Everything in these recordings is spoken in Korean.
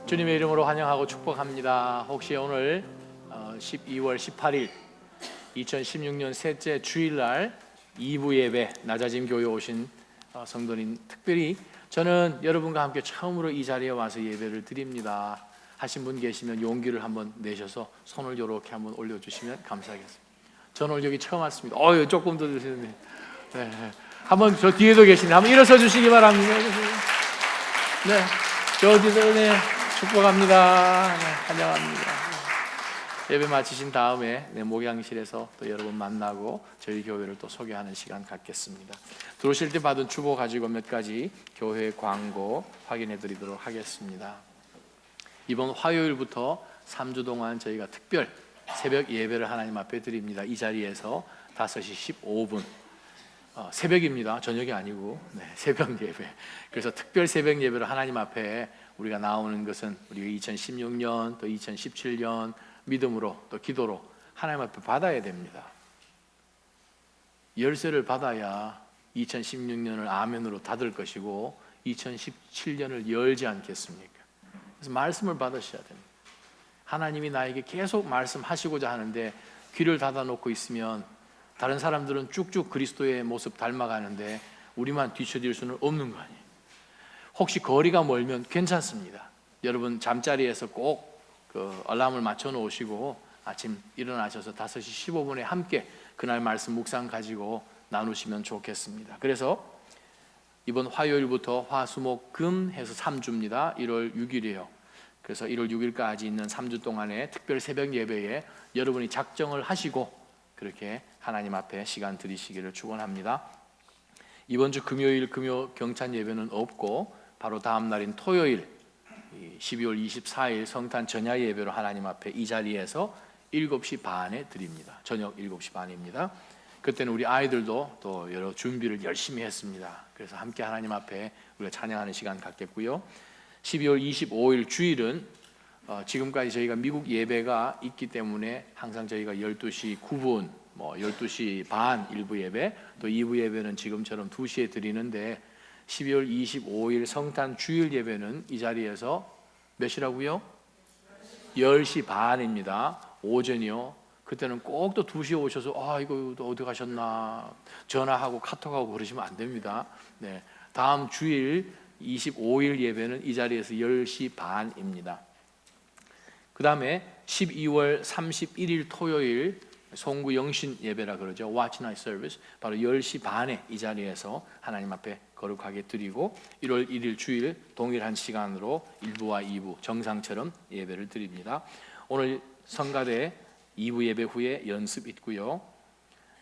주님의 이름으로 환영하고 축복합니다. 혹시 오늘 12월 18일 2016년 셋째 주일날 2부 예배 낮아짐 교회 오신 성도님, 특별히 저는 여러분과 함께 처음으로 이 자리에 와서 예배를 드립니다 하신 분 계시면 용기를 한번 내셔서 손을 이렇게 한번 올려주시면 감사하겠습니다. 저는 오늘 여기 처음 왔습니다. 조금 더 드시는데, 네. 한번 저 뒤에도 계시네. 한번 일어서 주시기 바랍니다. 네, 저 뒤에도 네, 축복합니다. 네, 환영합니다. 예배 마치신 다음에 목양실에서 또 여러분 만나고 저희 교회를 또 소개하는 시간 갖겠습니다. 들어오실 때 받은 주보 가지고 몇 가지 교회 광고 확인해 드리도록 하겠습니다. 이번 화요일부터 3주 동안 저희가 특별 새벽 예배를 하나님 앞에 드립니다. 이 자리에서 5시 15분 새벽입니다. 저녁이 아니고 새벽 예배. 그래서 특별 새벽 예배를 하나님 앞에 우리가 나오는 것은 우리가 2016년 또 2017년 믿음으로 또 기도로 하나님 앞에 받아야 됩니다. 열쇠를 받아야 2016년을 아멘으로 닫을 것이고 2017년을 열지 않겠습니까? 그래서 말씀을 받으셔야 됩니다. 하나님이 나에게 계속 말씀하시고자 하는데 귀를 닫아놓고 있으면 다른 사람들은 쭉쭉 그리스도의 모습 닮아가는데 우리만 뒤처질 수는 없는 거 아니에요. 혹시 거리가 멀면 괜찮습니다. 여러분 잠자리에서 꼭 알람을 맞춰 놓으시고 아침 일어나셔서 5시 15분에 함께 그날 말씀 묵상 가지고 나누시면 좋겠습니다. 그래서 이번 화요일부터 화수목금 해서 3주입니다. 1월 6일이에요. 그래서 1월 6일까지 있는 3주 동안의 특별 새벽 예배에 여러분이 작정을 하시고 그렇게 하나님 앞에 시간 드리시기를 축원합니다. 이번 주 금요일 금요 경찬 예배는 없고 바로 다음 날인 토요일 12월 24일 성탄 전야 예배로 하나님 앞에 이 자리에서 7시 반에 드립니다. 저녁 7시 반입니다. 그때는 우리 아이들도 또 여러 준비를 열심히 했습니다. 그래서 함께 하나님 앞에 우리가 찬양하는 시간 갖겠고요. 12월 25일 주일은 지금까지 저희가 미국 예배가 있기 때문에 항상 저희가 12시 9분, 12시 반 1부 예배, 또 2부 예배는 지금처럼 2시에 드리는데 12월 25일 성탄 주일 예배는 이 자리에서 몇 시라고요? 10시 반입니다. 오전이요. 그때는 꼭 또 2시에 오셔서 이거 어디 가셨나 전화하고 카톡하고 그러시면 안 됩니다. 네, 다음 주일 25일 예배는 이 자리에서 10시 반입니다. 그 다음에 12월 31일 토요일 송구 영신 예배라 그러죠. Watch Night Service 바로 10시 반에 이 자리에서 하나님 앞에 거룩하게 드리고 1월 1일 주일 동일한 시간으로 1부와 2부 정상처럼 예배를 드립니다. 오늘 성가대 2부 예배 후에 연습 있고요.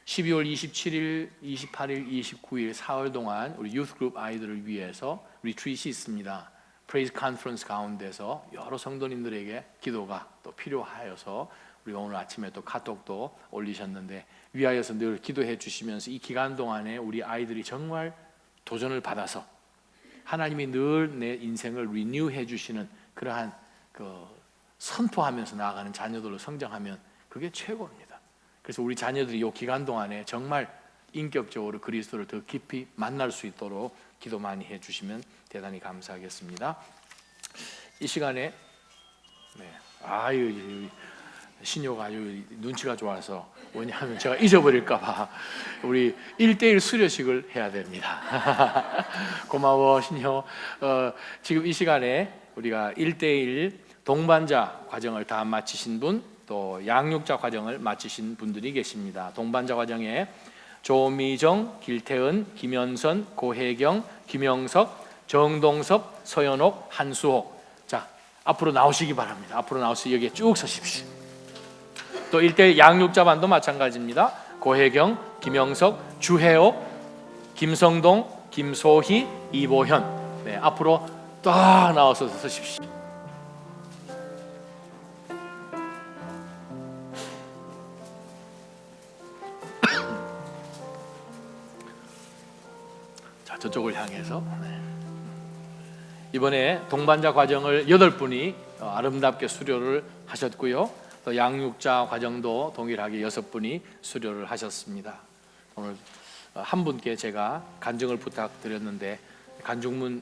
12월 27일, 28일, 29일 사흘 동안 우리 유스그룹 아이들을 위해서 리트릿이 있습니다. 프레이즈 컨퍼런스 가운데서 여러 성도님들에게 기도가 또 필요하여서 우리가 오늘 아침에 또 카톡도 올리셨는데 위하여서 늘 기도해 주시면서 이 기간 동안에 우리 아이들이 정말 도전을 받아서 하나님이 늘 내 인생을 리뉴해 주시는 그러한 선포하면서 나아가는 자녀들로 성장하면 그게 최고입니다. 그래서 우리 자녀들이 이 기간 동안에 정말 인격적으로 그리스도를 더 깊이 만날 수 있도록 기도 많이 해주시면 대단히 감사하겠습니다. 이 시간에 신효가 아주 눈치가 좋아서 왜냐하면 제가 잊어버릴까봐 우리 1대1 수료식을 해야 됩니다. 고마워 신효. 지금 이 시간에 우리가 1대1 동반자 과정을 다 마치신 분, 또 양육자 과정을 마치신 분들이 계십니다. 동반자 과정에 조미정, 길태은, 김현선, 고혜경, 김영석, 정동섭, 서현옥, 한수옥. 자, 앞으로 나오시기 바랍니다. 앞으로 나오셔서 여기에 쭉 서십시오. 또 1대1 양육자 반도 마찬가지입니다. 고혜경, 김영석, 주혜옥, 김성동, 김소희, 이보현. 앞으로 딱 나와서 서십시오. 저쪽을 향해서 이번에 동반자 과정을 8분이 아름답게 수료를 하셨고요. 또 양육자 과정도 동일하게 6분이 수료를 하셨습니다. 오늘 한 분께 제가 간증을 부탁드렸는데 간증문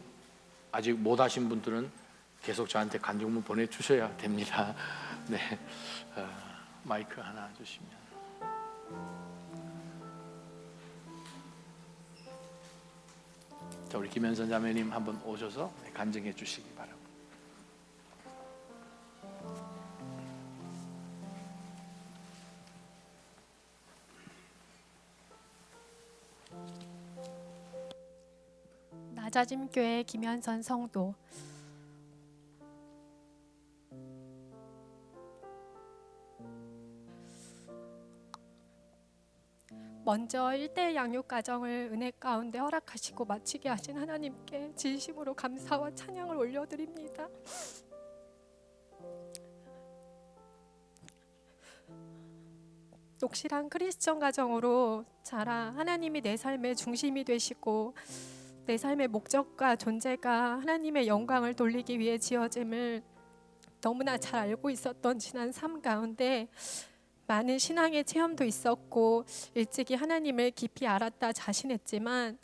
아직 못 하신 분들은 계속 저한테 간증문 보내주셔야 됩니다. 네, 마이크 하나 주시면. 자, 우리 김현선 자매님 한번 오셔서 간증해 주시기 바랍니다. 나자짐교회 김현선 성도. 먼저 1대1 양육 가정을 은혜 가운데 허락하시고 마치게 하신 하나님께 진심으로 감사와 찬양을 올려드립니다. 녹실한 크리스천 가정으로 자라 하나님이 내 삶의 중심이 되시고 내 삶의 목적과 존재가 하나님의 영광을 돌리기 위해 지어짐을 너무나 잘 알고 있었던 지난 삶 가운데 많은 신앙의 체험도 있었고 일찍이 하나님을 깊이 알았다 자신했지만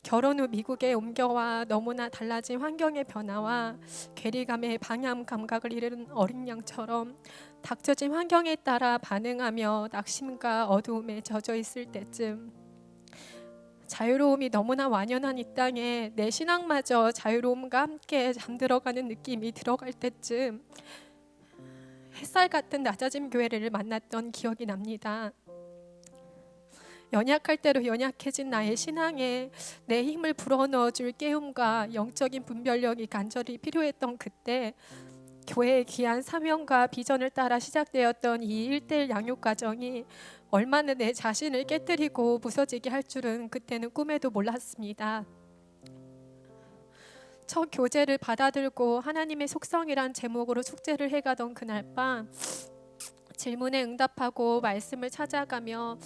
결혼 후 미국에 옮겨와 너무나 달라진 환경의 변화와 괴리감의 방향 감각을 잃은 어린 양처럼 닥쳐진 환경에 따라 반응하며 낙심과 어두움에 젖어 있을 때쯤, 자유로움이 너무나 완연한 이 땅에 내 신앙마저 자유로움과 함께 잠들어가는 느낌이 들어갈 때쯤 햇살 같은 낮아짐 교회를 만났던 기억이 납니다. 연약할 대로 연약해진 나의 신앙에 내 힘을 불어넣어줄 깨움과 영적인 분별력이 간절히 필요했던 그때, 교회의 귀한 사명과 비전을 따라 시작되었던 이 1대1 양육 과정이 얼마나 내 자신을 깨뜨리고 부서지게 할 줄은 그때는 꿈에도 몰랐습니다. 첫 교제를 받아들고 하나님의 속성이란 제목으로 숙제를 해가던 그날 밤, 질문에 응답하고 말씀을 찾아가며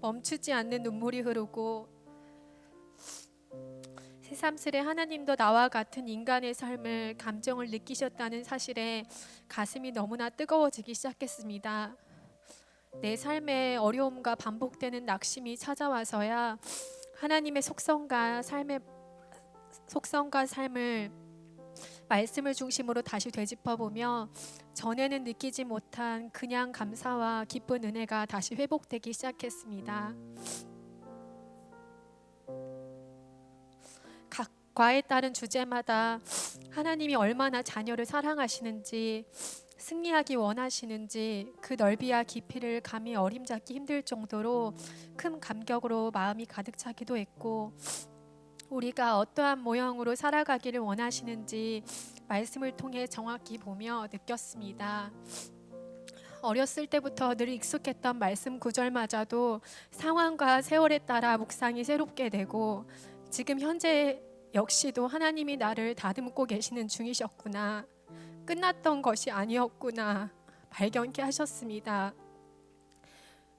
멈추지 않는 눈물이 흐르고 새삼스레 하나님도 나와 같은 인간의 삶을 감정을 느끼셨다는 사실에 가슴이 너무나 뜨거워지기 시작했습니다. 내 삶의 어려움과 반복되는 낙심이 찾아와서야 하나님의 속성과 삶을 말씀을 중심으로 다시 되짚어보며 전에는 느끼지 못한 그냥 감사와 기쁜 은혜가 다시 회복되기 시작했습니다. 각 과에 따른 주제마다 하나님이 얼마나 자녀를 사랑하시는지, 승리하기 원하시는지 그 넓이와 깊이를 감히 어림잡기 힘들 정도로 큰 감격으로 마음이 가득 차기도 했고, 우리가 어떠한 모형으로 살아가기를 원하시는지 말씀을 통해 정확히 보며 느꼈습니다. 어렸을 때부터 늘 익숙했던 말씀 구절마저도 상황과 세월에 따라 묵상이 새롭게 되고, 지금 현재 역시도 하나님이 나를 다듬고 계시는 중이셨구나, 끝났던 것이 아니었구나 발견케 하셨습니다.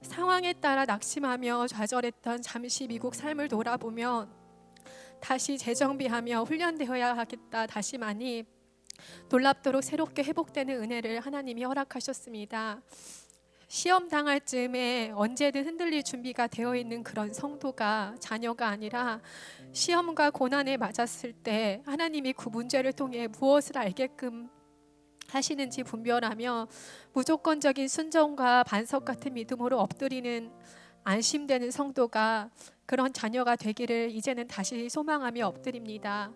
상황에 따라 낙심하며 좌절했던 잠시 미국 삶을 돌아보면 다시 재정비하며 훈련되어야 하겠다 다시마니 놀랍도록 새롭게 회복되는 은혜를 하나님이 허락하셨습니다. 시험 당할 즈음에 언제든 흔들릴 준비가 되어 있는 그런 성도가 자녀가 아니라 시험과 고난에 맞았을 때 하나님이 그 문제를 통해 무엇을 알게끔 하시는지 분별하며 무조건적인 순종과 반석 같은 믿음으로 엎드리는 안심되는 성도가, 그런 자녀가 되기를 이제는 다시 소망하며 엎드립니다.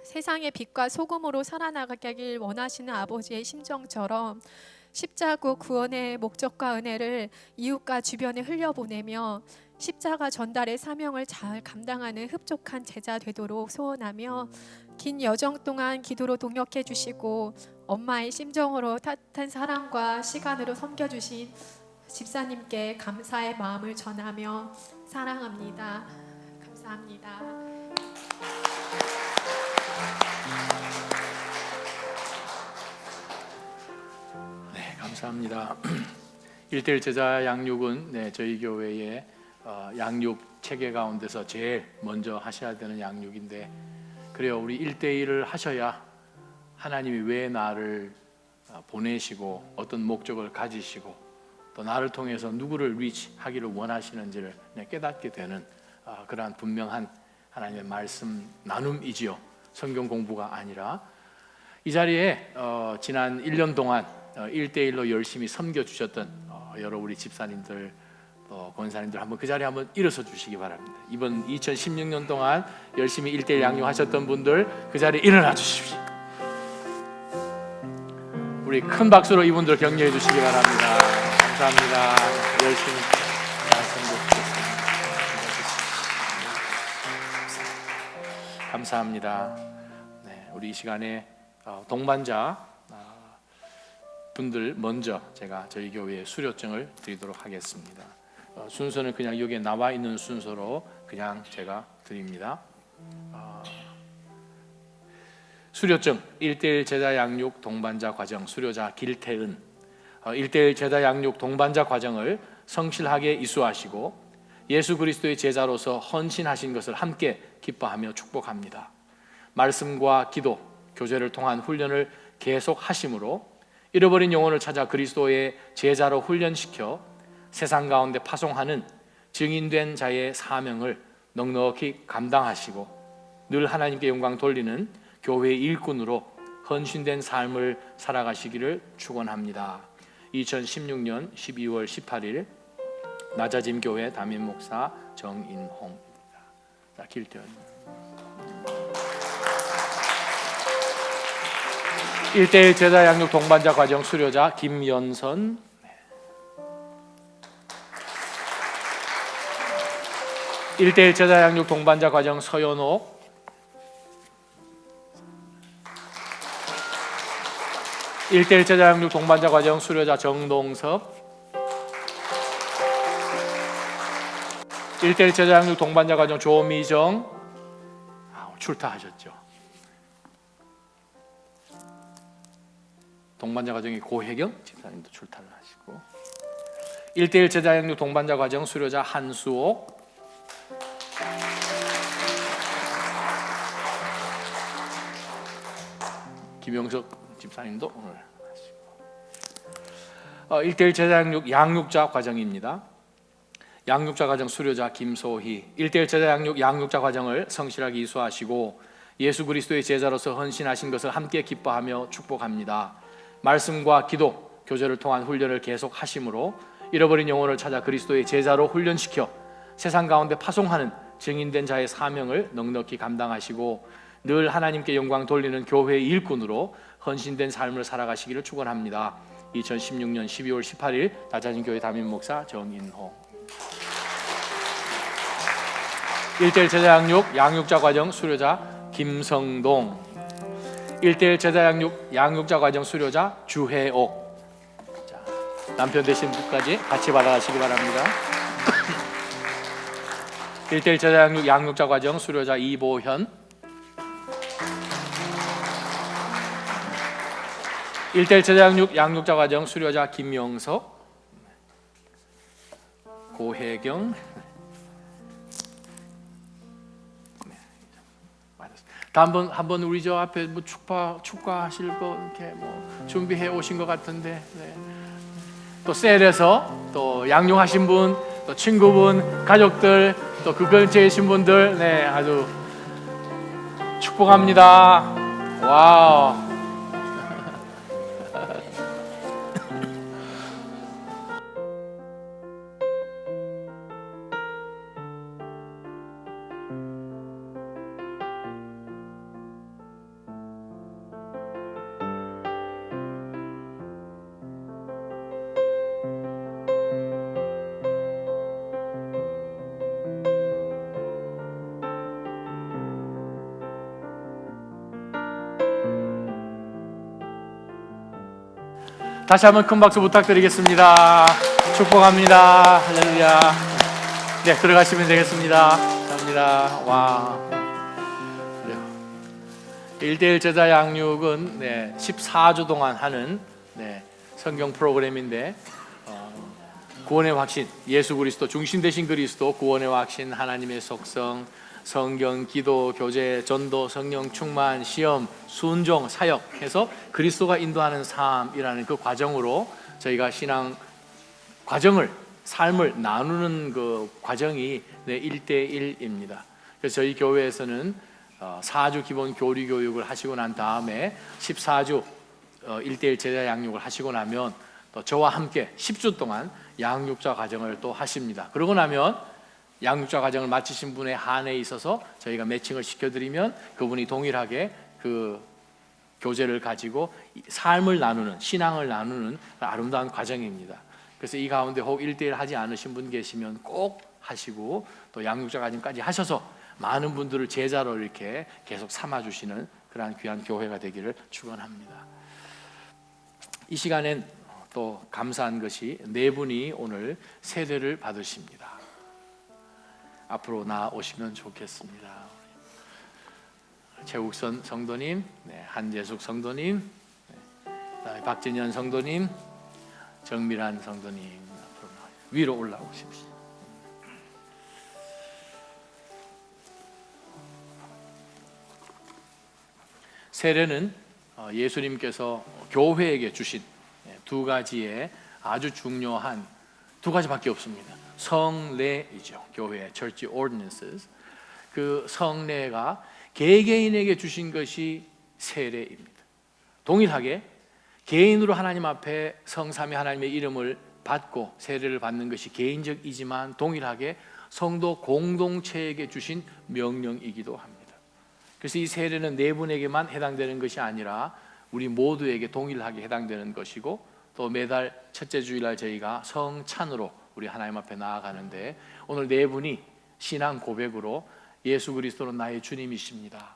세상의 빛과 소금으로 살아나가길 원하시는 아버지의 심정처럼 십자가 구원의 목적과 은혜를 이웃과 주변에 흘려보내며 십자가 전달의 사명을 잘 감당하는 흡족한 제자 되도록 소원하며 긴 여정 동안 기도로 동역해 주시고 엄마의 심정으로 따뜻한 사랑과 시간으로 섬겨주신 집사님께 감사의 마음을 전하며 사랑합니다. 감사합니다. 네, 감사합니다. 1대1 제자 양육은 저희 교회의 양육 체계 가운데서 제일 먼저 하셔야 되는 양육인데, 그래요, 우리 1대1을 하셔야 하나님이 왜 나를 보내시고 어떤 목적을 가지시고 또 나를 통해서 누구를 리치하기를 원하시는지를 깨닫게 되는 그러한 분명한 하나님의 말씀 나눔이지요. 성경 공부가 아니라. 이 자리에 지난 1년 동안 1대1로 열심히 섬겨주셨던 여러 우리 집사님들, 권사님들 한번 그 자리에 한번 일어서 주시기 바랍니다. 이번 2016년 동안 열심히 1대1 양육하셨던 분들 그 자리에 일어나 주십시오. 우리 큰 박수로 이분들 격려해 주시기 바랍니다. 감사합니다. 열심히 섬겨주셨습니다. 감사합니다. 네, 우리 이 시간에 동반자 분들 먼저 제가 저희 교회에 수료증을 드리도록 하겠습니다. 순서는 그냥 여기에 나와 있는 순서로 그냥 제가 드립니다. 수료증 1대1 제자 양육 동반자 과정 수료자 길태은 1대1 제자 양육 동반자 과정을 성실하게 이수하시고 예수 그리스도의 제자로서 헌신하신 것을 함께 기뻐하며 축복합니다. 말씀과 기도, 교제를 통한 훈련을 계속 하심으로 잃어버린 영혼을 찾아 그리스도의 제자로 훈련시켜 세상 가운데 파송하는 증인된 자의 사명을 넉넉히 감당하시고 늘 하나님께 영광 돌리는 교회의 일꾼으로 헌신된 삶을 살아가시기를 축원합니다. 2016년 12월 18일 낮아짐 교회 담임 목사 정인홍입니다. 자, 길태원 1대1 제자 양육 동반자 과정 수료자 김연선, 1대1 제자 양육 동반자 과정 서연옥, 1대1 제자 양육 동반자 과정 수료자 정동섭, 1대1 제자 양육 동반자 과정 조미정, 출타하셨죠. 동반자 과정의 고혜경 집사님도 출타를 하시고 1대1 제자 양육 동반자 과정 수료자 한수옥, 김영석 집사님도 오늘 하시고 1대1 제자 양육 양육자 과정입니다. 양육자 과정 수료자 김소희 1대1 제자 양육 양육자 과정을 성실하게 이수하시고 예수 그리스도의 제자로서 헌신하신 것을 함께 기뻐하며 축복합니다. 말씀과 기도, 교제를 통한 훈련을 계속 하심으로 잃어버린 영혼을 찾아 그리스도의 제자로 훈련시켜 세상 가운데 파송하는 증인된 자의 사명을 넉넉히 감당하시고 늘 하나님께 영광 돌리는 교회의 일꾼으로 헌신된 삶을 살아가시기를 축원합니다. 2016년 12월 18일 낮아진 교회 담임 목사 정인홍. 1대1 제자 양육 양육자 과정 수료자 김성동, 1대1 제자 양육 양육자 과정 수료자 주혜옥. 자, 남편 되신 분까지 같이 받아가시기 바랍니다. 1대1 제자 양육 양육자 과정 수료자 이보현, 1대1 제자 양육 양육자 과정 수료자 김영석, 고혜경. 한번 우리 저 앞에 뭐 축가하실 거 이렇게 뭐 준비해 오신 것 같은데, 네. 또 셀에서 또 양육하신 분, 또 친구분, 가족들, 또 그 근처에 계신 분들, 네, 아주 축복합니다. 와우. 다시 한번 큰 박수 부탁드리겠습니다. 축복합니다. 할렐루야. 네, 들어가시면 되겠습니다. 감사합니다. 와. 1대1 제자 양육은 14주 동안 하는 성경 프로그램인데 구원의 확신, 예수 그리스도 중심 되신 그리스도, 구원의 확신, 하나님의 속성, 성경, 기도, 교제, 전도, 성령 충만, 시험, 순종, 사역 해서 그리스도가 인도하는 삶이라는 그 과정으로 저희가 신앙 과정을, 삶을 나누는 그 과정이 1대1입니다. 그래서 저희 교회에서는 4주 기본 교리 교육을 하시고 난 다음에 14주 1대1 제자 양육을 하시고 나면 또 저와 함께 10주 동안 양육자 과정을 또 하십니다. 그러고 나면 양육자 과정을 마치신 분의 한해에 있어서 저희가 매칭을 시켜드리면 그분이 동일하게 그 교제를 가지고 삶을 나누는, 신앙을 나누는 아름다운 과정입니다. 그래서 이 가운데 혹 1대1 하지 않으신 분 계시면 꼭 하시고 또 양육자 과정까지 하셔서 많은 분들을 제자로 이렇게 계속 삼아주시는 그러한 귀한 교회가 되기를 축원합니다. 이 시간엔 또 감사한 것이 네 분이 오늘 세례를 받으십니다. 앞으로 나오시면 좋겠습니다. 최욱선 성도님, 한재숙 성도님, 박진현 성도님, 정밀한 성도님, 앞으로 위로 올라오십시오. 세례는 예수님께서 교회에게 주신 두 가지의 아주 중요한 두 가지밖에 없습니다. 성례이죠. 교회, church ordinances. 그 성례가 개개인에게 주신 것이 세례입니다. 동일하게 개인으로 하나님 앞에 성삼위 하나님의 이름을 받고 세례를 받는 것이 개인적이지만 동일하게 성도 공동체에게 주신 명령이기도 합니다. 그래서 이 세례는 네 분에게만 해당되는 것이 아니라 우리 모두에게 동일하게 해당되는 것이고 또 매달 첫째 주일날 저희가 성찬으로 우리 하나님 앞에 나아가는데 오늘 네 분이 신앙 고백으로 예수 그리스도는 나의 주님이십니다.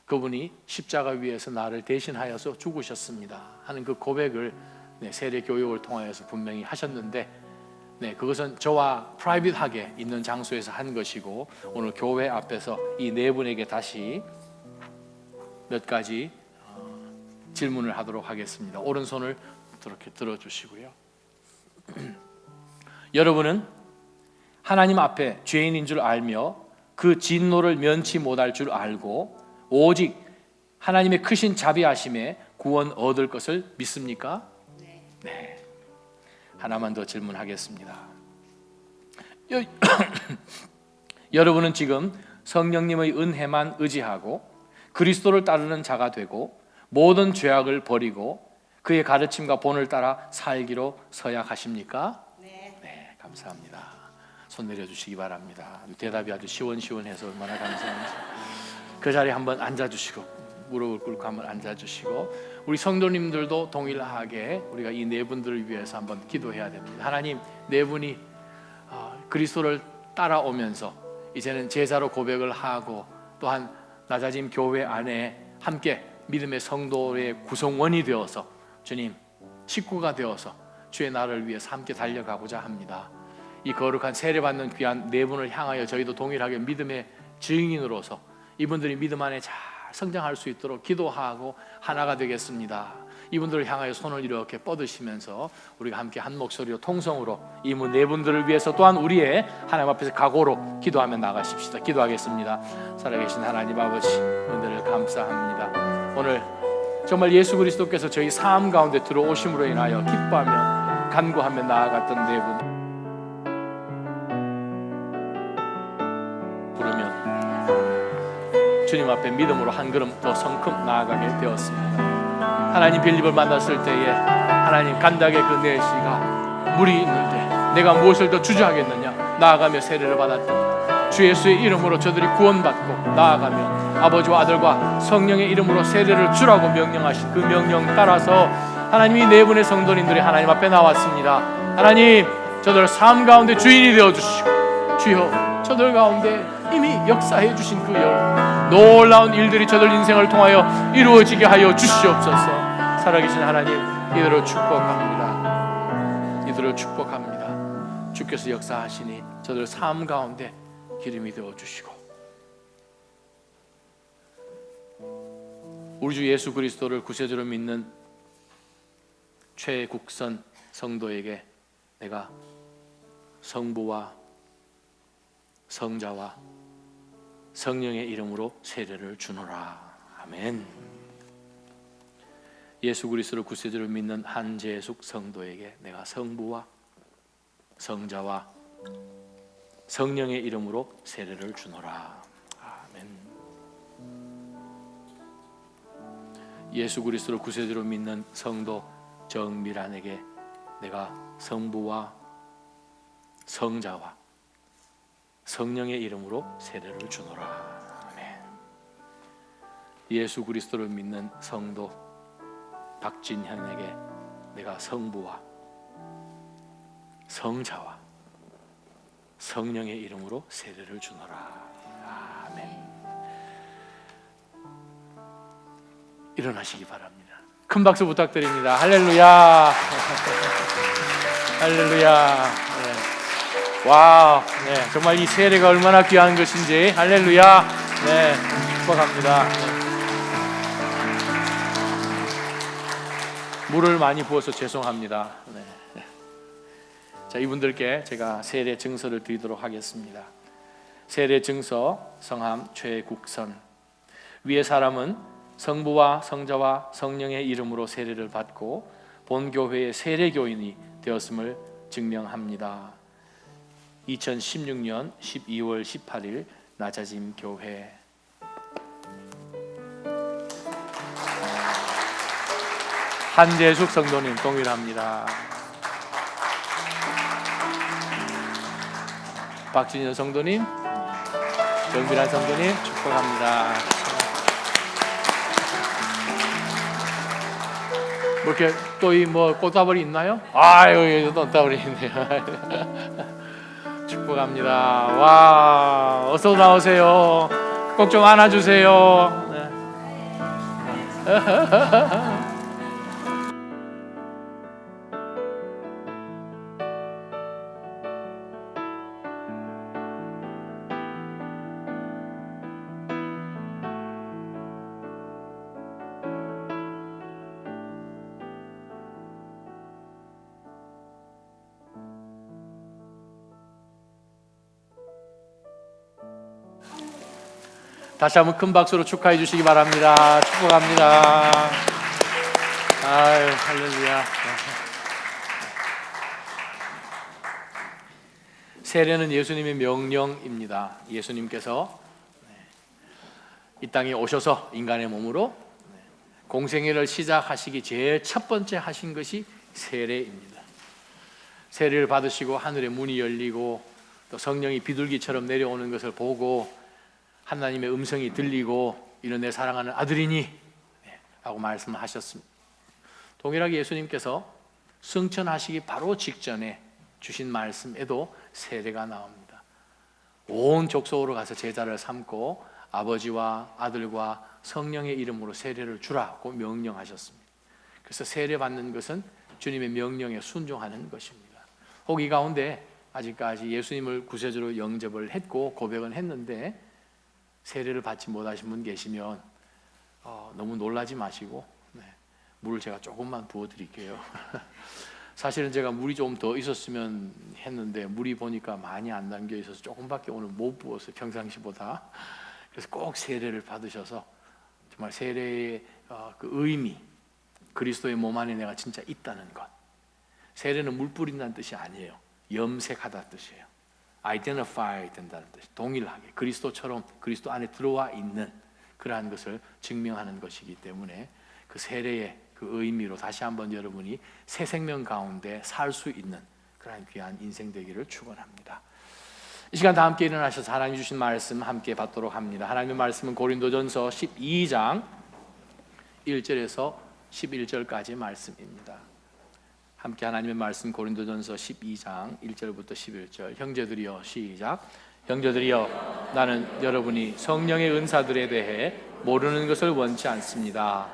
그분이 십자가 위에서 나를 대신하여서 죽으셨습니다 하는 그 고백을 세례 교육을 통하여서 분명히 하셨는데 그것은 저와 프라이빗하게 있는 장소에서 한 것이고 오늘 교회 앞에서 이 네 분에게 다시 몇 가지 질문을 하도록 하겠습니다. 오른손을 이렇게 들어주시고요. 여러분은 하나님 앞에 죄인인 줄 알며 그 진노를 면치 못할 줄 알고 오직 하나님의 크신 자비하심에 구원 얻을 것을 믿습니까? 네. 하나만 더 질문하겠습니다. 여러분은 지금 성령님의 은혜만 의지하고 그리스도를 따르는 자가 되고 모든 죄악을 버리고 그의 가르침과 본을 따라 살기로 서약하십니까? 네, 감사합니다. 손 내려주시기 바랍니다. 대답이 아주 시원시원해서 얼마나 감사한지. 그 자리에 한번 앉아주시고 무릎을 꿇고 한번 앉아주시고 우리 성도님들도 동일하게 우리가 이 네 분들을 위해서 한번 기도해야 됩니다. 하나님, 네 분이 그리스도를 따라오면서 이제는 제자로 고백을 하고 또한 낮아짐 교회 안에 함께 믿음의 성도의 구성원이 되어서 주님 식구가 되어서 주의 나라를 위해서 함께 달려가고자 합니다. 이 거룩한 세례받는 귀한 네 분을 향하여 저희도 동일하게 믿음의 증인으로서 이분들이 믿음 안에 잘 성장할 수 있도록 기도하고 하나가 되겠습니다. 이분들을 향하여 손을 이렇게 뻗으시면서 우리가 함께 한 목소리로 통성으로 이 네 분들을 위해서 또한 우리의 하나님 앞에서 각오로 기도하며 나가십시다. 기도하겠습니다. 살아계신 하나님 아버지, 은혜를 감사합니다. 오늘 정말 예수 그리스도께서 저희 삶 가운데 들어오심으로 인하여 기뻐하며 간구하며 나아갔던 네 분 부르면 주님 앞에 믿음으로 한 걸음 더 성큼 나아가게 되었습니다. 하나님 빌립을 만났을 때에 하나님 간닥의 그 내시가 물이 있는데 내가 무엇을 더 주저하겠느냐 나아가며 세례를 받았던 주 예수의 이름으로 저들이 구원받고 나아가며 아버지와 아들과 성령의 이름으로 세례를 주라고 명령하신 그 명령 따라서 하나님이 네 분의 성도님들이 하나님 앞에 나왔습니다. 하나님, 저들 삶 가운데 주인이 되어주시고 주여 저들 가운데 이미 역사해 주신 그 놀라운 일들이 저들 인생을 통하여 이루어지게 하여 주시옵소서. 살아계신 하나님, 이들을 축복합니다. 이들을 축복합니다. 주께서 역사하시니 저들 삶 가운데 기름이 되어주시고 우리 주 예수 그리스도를 구세주로 믿는 최국선 성도에게 내가 성부와 성자와 성령의 이름으로 세례를 주노라. 아멘. 예수 그리스도를 구세주로 믿는 한재숙 성도에게 내가 성부와 성자와 성령의 이름으로 세례를 주노라. 아멘. 예수 그리스도를 구세주로 믿는 성도 정미란에게 내가 성부와 성자와 성령의 이름으로 세례를 주노라. 아멘. 예수 그리스도를 믿는 성도 박진현에게 내가 성부와 성자와 성령의 이름으로 세례를 주노라. 아멘. 일어나시기 바랍니다. 큰 박수 부탁드립니다. 할렐루야. 할렐루야. 네. 와, 네, 정말 이 세례가 얼마나 귀한 것인지. 할렐루야. 네, 축복합니다. 네. 물을 많이 부어서 죄송합니다. 네. 자, 이분들께 제가 세례 증서를 드리도록 하겠습니다. 세례 증서 성함 최국선. 위의 사람은 성부와 성자와 성령의 이름으로 세례를 받고 본교회의 세례교인이 되었음을 증명합니다. 2016년 12월 18일 나자짐 교회. 한재숙 성도님 동일합니다. 박진현 성도님, 정빈환 성도님 축복합니다. 뭐 이렇게 또 이 뭐 꽃다발이 있나요? 아유, 여기 꽃다발이 있네요. 축복합니다. 와, 어서 나오세요. 꼭 좀 안아주세요. 네. 다시 한번 큰 박수로 축하해 주시기 바랍니다. 축복합니다. 아유, 할렐루야. 세례는 예수님의 명령입니다. 예수님께서 이 땅에 오셔서 인간의 몸으로 공생애를 시작하시기 제일 첫 번째 하신 것이 세례입니다. 세례를 받으시고 하늘의 문이 열리고 또 성령이 비둘기처럼 내려오는 것을 보고 하나님의 음성이 들리고 이는 내 사랑하는 아들이니 하고 말씀하셨습니다. 동일하게 예수님께서 승천하시기 바로 직전에 주신 말씀에도 세례가 나옵니다. 온 족속으로 가서 제자를 삼고 아버지와 아들과 성령의 이름으로 세례를 주라고 명령하셨습니다. 그래서 세례 받는 것은 주님의 명령에 순종하는 것입니다. 혹 이 가운데 아직까지 예수님을 구세주로 영접을 했고 고백은 했는데 세례를 받지 못하신 분 계시면 너무 놀라지 마시고 물을 제가 조금만 부어드릴게요. 사실은 제가 물이 좀 더 있었으면 했는데 물이 보니까 많이 안 담겨 있어서 조금밖에 오늘 못 부었어요. 평상시보다. 그래서 꼭 세례를 받으셔서 정말 세례의 그 의미, 그리스도의 몸 안에 내가 진짜 있다는 것. 세례는 물 뿌린다는 뜻이 아니에요. 염색하다는 뜻이에요. identify 된다는 뜻, 동일하게 그리스도처럼 그리스도 안에 들어와 있는 그러한 것을 증명하는 것이기 때문에 그 세례의 그 의미로 다시 한번 여러분이 새 생명 가운데 살 수 있는 그러한 귀한 인생 되기를 축원합니다. 이 시간 다 함께 일어나셔서 하나님 주신 말씀 함께 받도록 합니다. 하나님의 말씀은 고린도전서 12장 1절에서 11절까지 말씀입니다. 함께 하나님의 말씀 고린도전서 12장 1절부터 11절. 형제들이여, 시작. 형제들이여, 나는 여러분이 성령의 은사들에 대해 모르는 것을 원치 않습니다.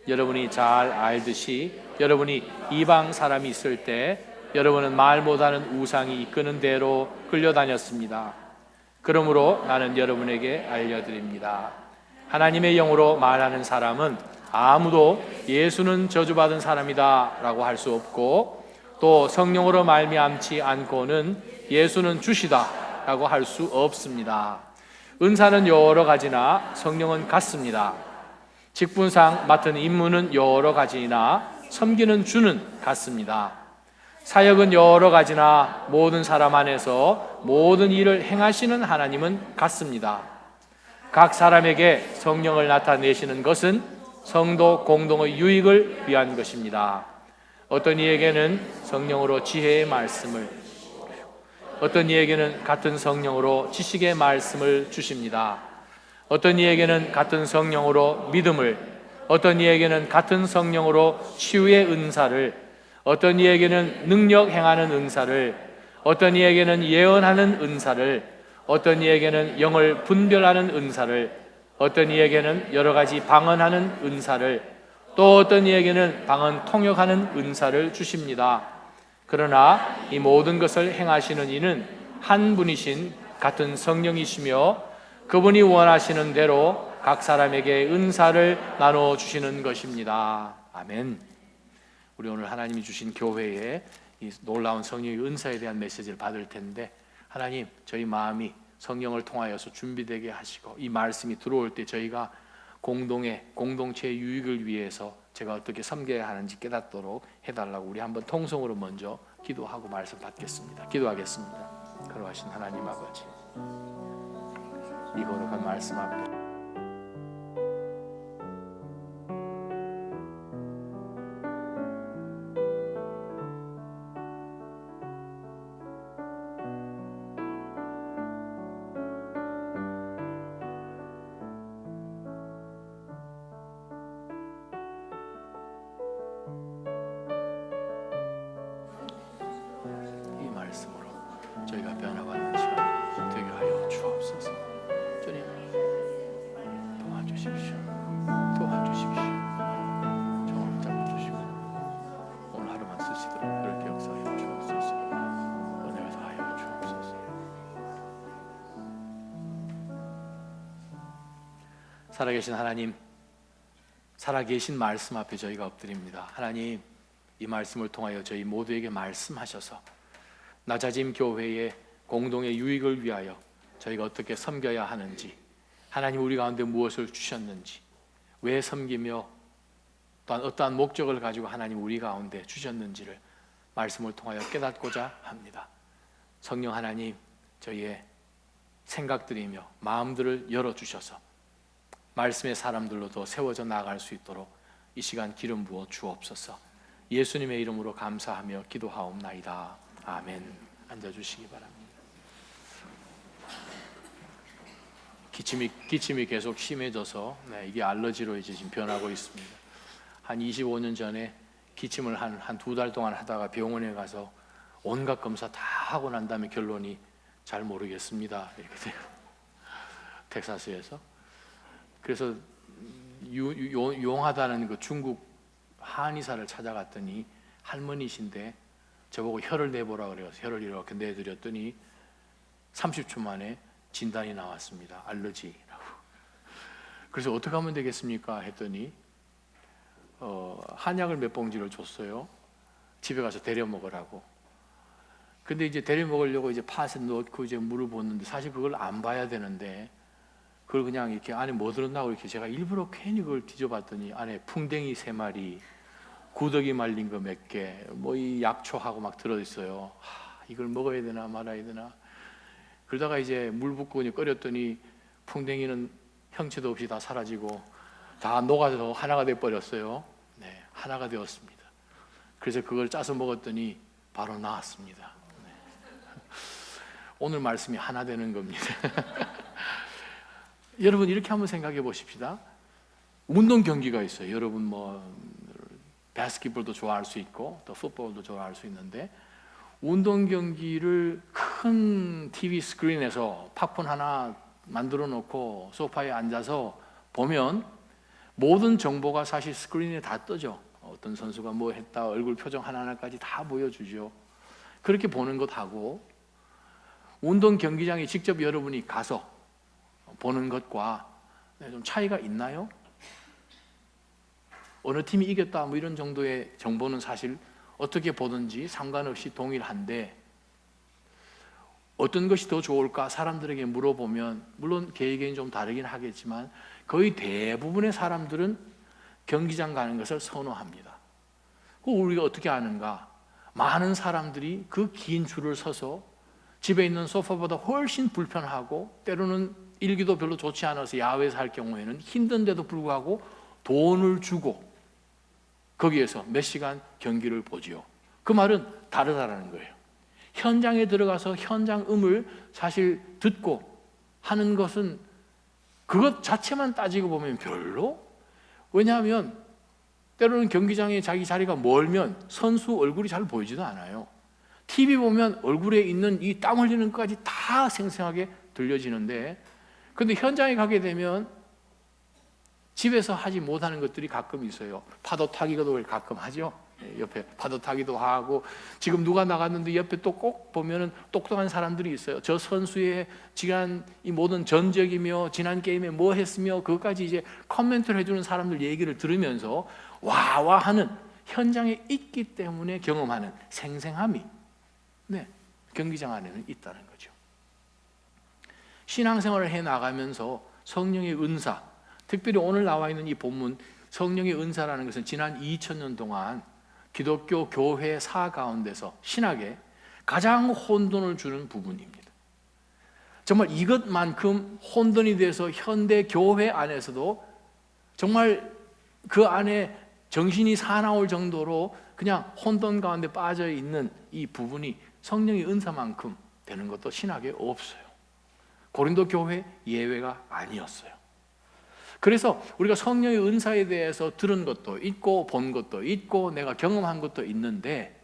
여러분이 잘 알듯이 여러분이 이방 사람이 있을 때 여러분은 말 못하는 우상이 이끄는 대로 끌려다녔습니다. 그러므로 나는 여러분에게 알려드립니다. 하나님의 영으로 말하는 사람은 아무도 예수는 저주받은 사람이다 라고 할 수 없고 또 성령으로 말미암지 않고는 예수는 주시다 라고 할 수 없습니다. 은사는 여러 가지나 성령은 같습니다. 직분상 맡은 임무는 여러 가지나 섬기는 주는 같습니다. 사역은 여러 가지나 모든 사람 안에서 모든 일을 행하시는 하나님은 같습니다. 각 사람에게 성령을 나타내시는 것은 성도 공동의 유익을 위한 것입니다. 어떤 이에게는 성령으로 지혜의 말씀을, 어떤 이에게는 같은 성령으로 지식의 말씀을 주십니다. 어떤 이에게는 같은 성령으로 믿음을, 어떤 이에게는 같은 성령으로 치유의 은사를, 어떤 이에게는 능력 행하는 은사를, 어떤 이에게는 예언하는 은사를, 어떤 이에게는 영을 분별하는 은사를, 어떤 이에게는 여러 가지 방언하는 은사를, 또 어떤 이에게는 방언 통역하는 은사를 주십니다. 그러나 이 모든 것을 행하시는 이는 한 분이신 같은 성령이시며 그분이 원하시는 대로 각 사람에게 은사를 나눠 주시는 것입니다. 아멘. 우리 오늘 하나님이 주신 교회에 이 놀라운 성령의 은사에 대한 메시지를 받을 텐데, 하나님, 저희 마음이 성령을 통하여서 준비되게 하시고 이 말씀이 들어올 때 저희가 공동체의 유익을 위해서 제가 어떻게 섬겨야 하는지 깨닫도록 해달라고 우리 한번 통성으로 먼저 기도하고 말씀 받겠습니다. 기도하겠습니다. 거룩하신 하나님 아버지, 이 거룩한 말씀 앞에 저희가 변화받는 시간 되게 하여 주옵소서. 주님, 도와주십시오. 도와주십시오. 정을 잡아주시고 오늘 하루만 쓰시도록 그렇게 역사하여 주옵소서. 은혜를 다하여 주옵소서. 살아계신 하나님, 살아계신 말씀 앞에 저희가 엎드립니다. 하나님, 이 말씀을 통하여 저희 모두에게 말씀하셔서 나자짐 교회의 공동의 유익을 위하여 저희가 어떻게 섬겨야 하는지, 하나님 우리 가운데 무엇을 주셨는지, 왜 섬기며 또한 어떠한 목적을 가지고 하나님 우리 가운데 주셨는지를 말씀을 통하여 깨닫고자 합니다. 성령 하나님, 저희의 생각들이며 마음들을 열어주셔서 말씀의 사람들로 더 세워져 나아갈 수 있도록 이 시간 기름 부어 주옵소서. 예수님의 이름으로 감사하며 기도하옵나이다. 아멘. 앉아주시기 바랍니다. 기침이 계속 심해져서 이게 알러지로 이제 지금 변하고 있습니다. 한 25년 전에 기침을 한 2달 동안 하다가 병원에 가서 온갖 검사 다 하고 난 다음에 결론이 잘 모르겠습니다 이렇게 돼요. 텍사스에서. 그래서 용하다는 그 중국 한의사를 찾아갔더니 할머니신데 저보고 혀를 내보라 그래서 혀를 이렇게 내드렸더니 30초 만에 진단이 나왔습니다. 알러지라고. 그래서 어떻게 하면 되겠습니까? 했더니 한약을 몇 봉지를 줬어요. 집에 가서 데려 먹으라고. 근데 이제 데려 먹으려고 이제 팥에 넣고 이제 물을 붓는데 사실 그걸 안 봐야 되는데 그걸 그냥 이렇게 안에 뭐 들었나 이렇게 제가 일부러 괜히 그걸 뒤져봤더니 안에 풍뎅이 3마리, 구더기 말린 거 몇 개, 뭐 이 약초하고 막 들어있어요. 이걸 먹어야 되나 말아야 되나. 그러다가 이제 물 붓고 끓였더니 풍뎅이는 형체도 없이 다 사라지고 다 녹아서 하나가 돼 버렸어요. 네, 하나가 되었습니다. 그래서 그걸 짜서 먹었더니 바로 나았습니다. 네. 오늘 말씀이 하나 되는 겁니다. 여러분 이렇게 한번 생각해 보십시다. 운동 경기가 있어요. 여러분 뭐 바스켓볼도 좋아할 수 있고 또 풋볼도 좋아할 수 있는데 운동 경기를 큰 TV 스크린에서 팝콘 하나 만들어 놓고 소파에 앉아서 보면 모든 정보가 사실 스크린에 다 뜨죠. 어떤 선수가 뭐 했다, 얼굴 표정 하나하나까지 다 보여주죠. 그렇게 보는 것하고 운동 경기장에 직접 여러분이 가서 보는 것과 좀 차이가 있나요? 어느 팀이 이겼다 뭐 이런 정도의 정보는 사실 어떻게 보든지 상관없이 동일한데 어떤 것이 더 좋을까 사람들에게 물어보면 물론 개개인 좀 다르긴 하겠지만 거의 대부분의 사람들은 경기장 가는 것을 선호합니다. 우리가 어떻게 아는가? 많은 사람들이 그 긴 줄을 서서 집에 있는 소파보다 훨씬 불편하고 때로는 일기도 별로 좋지 않아서 야외에서 할 경우에는 힘든데도 불구하고 돈을 주고 거기에서 몇 시간 경기를 보지요. 그 말은 다르다라는 거예요. 현장에 들어가서 현장 음을 사실 듣고 하는 것은 그것 자체만 따지고 보면 별로. 왜냐하면 때로는 경기장에 자기 자리가 멀면 선수 얼굴이 잘 보이지도 않아요. TV 보면 얼굴에 있는 이 땀 흘리는 것까지 다 생생하게 들려지는데, 근데 현장에 가게 되면 집에서 하지 못하는 것들이 가끔 있어요. 파도 타기도 가끔 하죠. 옆에 파도 타기도 하고, 지금 누가 나갔는데 옆에 또 꼭 보면은 똑똑한 사람들이 있어요. 저 선수의 지난 이 모든 전적이며 지난 게임에 뭐 했으며 그것까지 이제 코멘트를 해주는 사람들 얘기를 들으면서 와와 하는, 현장에 있기 때문에 경험하는 생생함이 경기장 안에는 있다는 거죠. 신앙생활을 해 나가면서 성령의 은사, 특별히 오늘 나와 있는 이 본문 성령의 은사라는 것은 지난 2000년 동안 기독교 교회사 가운데서 신학에 가장 혼돈을 주는 부분입니다. 정말 이것만큼 혼돈이 돼서 현대 교회 안에서도 정말 그 안에 정신이 사나울 정도로 그냥 혼돈 가운데 빠져 있는 이 부분이 성령의 은사만큼 되는 것도 신학에 없어요. 고린도 교회 예외가 아니었어요. 그래서 우리가 성령의 은사에 대해서 들은 것도 있고 본 것도 있고 내가 경험한 것도 있는데,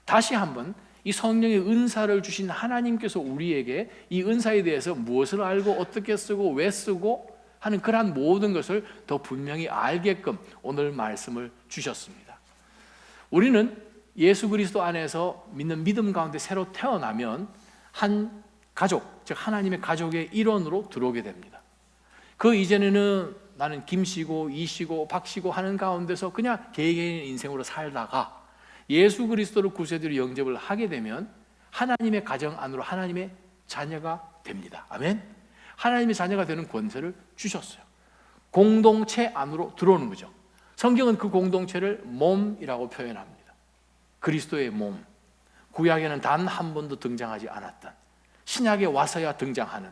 다시 한번 이 성령의 은사를 주신 하나님께서 우리에게 이 은사에 대해서 무엇을 알고 어떻게 쓰고 왜 쓰고 하는 그러한 모든 것을 더 분명히 알게끔 오늘 말씀을 주셨습니다. 우리는 예수 그리스도 안에서 믿는 믿음 가운데 새로 태어나면 한 가족, 즉 하나님의 가족의 일원으로 들어오게 됩니다. 그 이전에는 나는 김씨고 이씨고 박씨고 하는 가운데서 그냥 개개인의 인생으로 살다가 예수 그리스도를 구세주로 영접을 하게 되면 하나님의 가정 안으로 하나님의 자녀가 됩니다. 아멘. 하나님의 자녀가 되는 권세를 주셨어요. 공동체 안으로 들어오는 거죠. 성경은 그 공동체를 몸이라고 표현합니다. 그리스도의 몸. 구약에는 단 한 번도 등장하지 않았던, 신약에 와서야 등장하는,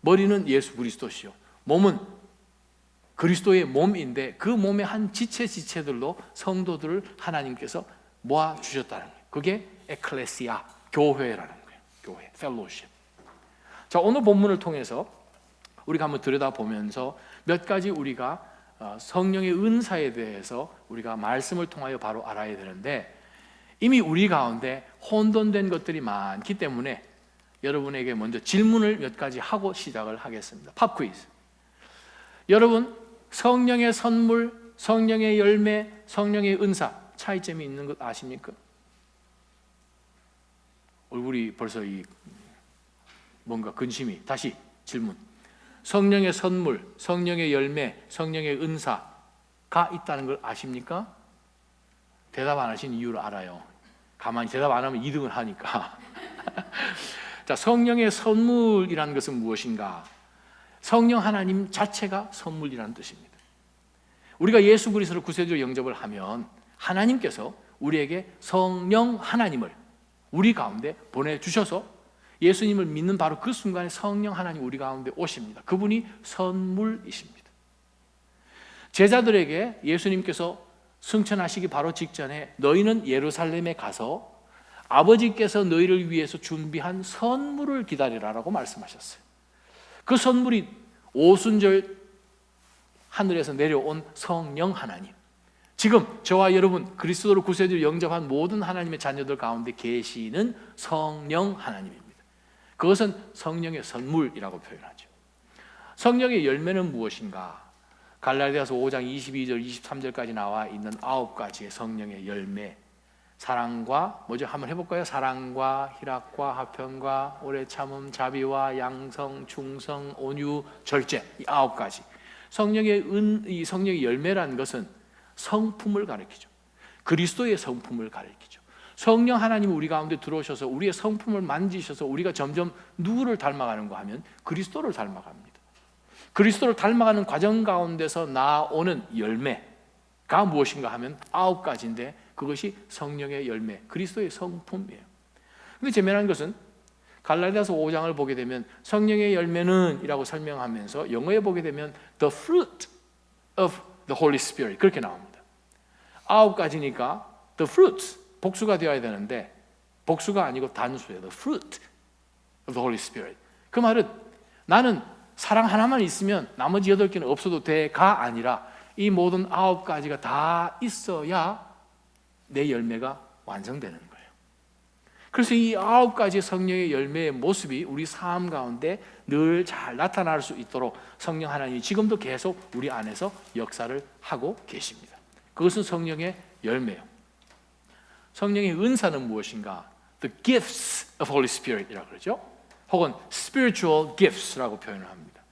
머리는 예수 그리스도시요 몸은 그리스도의 몸인데 그 몸의 한 지체들로 성도들을 하나님께서 모아 주셨다는 거예요. 그게 에클레시아, 교회라는 거예요. 교회, 펠로십. 자, 오늘 본문을 통해서 우리가 한번 들여다보면서 몇 가지 우리가 성령의 은사에 대해서 우리가 말씀을 통하여 바로 알아야 되는데, 이미 우리 가운데 혼돈된 것들이 많기 때문에 여러분에게 먼저 질문을 몇 가지 하고 시작을 하겠습니다. 팝 퀴즈. 여러분, 성령의 선물, 성령의 열매, 성령의 은사 차이점이 있는 것 아십니까? 얼굴이 벌써 뭔가 근심이. 다시 질문. 성령의 선물, 성령의 열매, 성령의 은사가 있다는 걸 아십니까? 대답 안 하신 이유를 알아요. 가만히 대답 안 하면 2등을 하니까. 자, 성령의 선물이라는 것은 무엇인가? 성령 하나님 자체가 선물이라는 뜻입니다. 우리가 예수 그리스도를 구세주로 영접을 하면 하나님께서 우리에게 성령 하나님을 우리 가운데 보내주셔서 예수님을 믿는 바로 그 순간에 성령 하나님 우리 가운데 오십니다. 그분이 선물이십니다. 제자들에게 예수님께서 승천하시기 바로 직전에 너희는 예루살렘에 가서 아버지께서 너희를 위해서 준비한 선물을 기다리라라고 말씀하셨어요. 그 선물이 오순절 하늘에서 내려온 성령 하나님, 지금 저와 여러분 그리스도를 구세주로 영접한 모든 하나님의 자녀들 가운데 계시는 성령 하나님입니다. 그것은 성령의 선물이라고 표현하죠. 성령의 열매는 무엇인가? 갈라디아서 5장 22절 23절까지 나와 있는 9가지의 성령의 열매, 사랑과 뭐죠? 한번 해볼까요? 사랑과 희락과 화평과 오래 참음, 자비와 양성, 충성, 온유, 절제, 이 9가지 이 성령의 열매라는 것은 성품을 가리키죠. 그리스도의 성품을 가리키죠. 성령 하나님이 우리 가운데 들어오셔서 우리의 성품을 만지셔서 우리가 점점 누구를 닮아가는가 하면 그리스도를 닮아갑니다. 그리스도를 닮아가는 과정 가운데서 나오는 열매가 무엇인가 하면 9가지인데 그것이 성령의 열매, 그리스도의 성품이에요. 근데 재미난 것은 갈라디아서 5장을 보게 되면 성령의 열매는 이라고 설명하면서 영어에 보게 되면 the fruit of the Holy Spirit 그렇게 나옵니다. 9가지니까 the fruits 복수가 되어야 되는데 복수가 아니고 단수예요. the fruit of the Holy Spirit. 그 말은 나는 사랑 하나만 있으면 나머지 8개는 없어도 돼가 아니라 이 모든 9가지가 다 있어야 내 열매가 완성되는 거예요. 그래서 이 9가지 성령의 열매의 모습이 우리 삶 가운데 늘 잘 나타날 수 있도록 성령 하나님이 지금도 계속 우리 안에서 역사를 하고 계십니다. 그것은 성령의 열매예요. 성령의 은사는 무엇인가? The gifts of Holy Spirit이라고 그러죠. 혹은 spiritual gifts라고 표현을 합니다.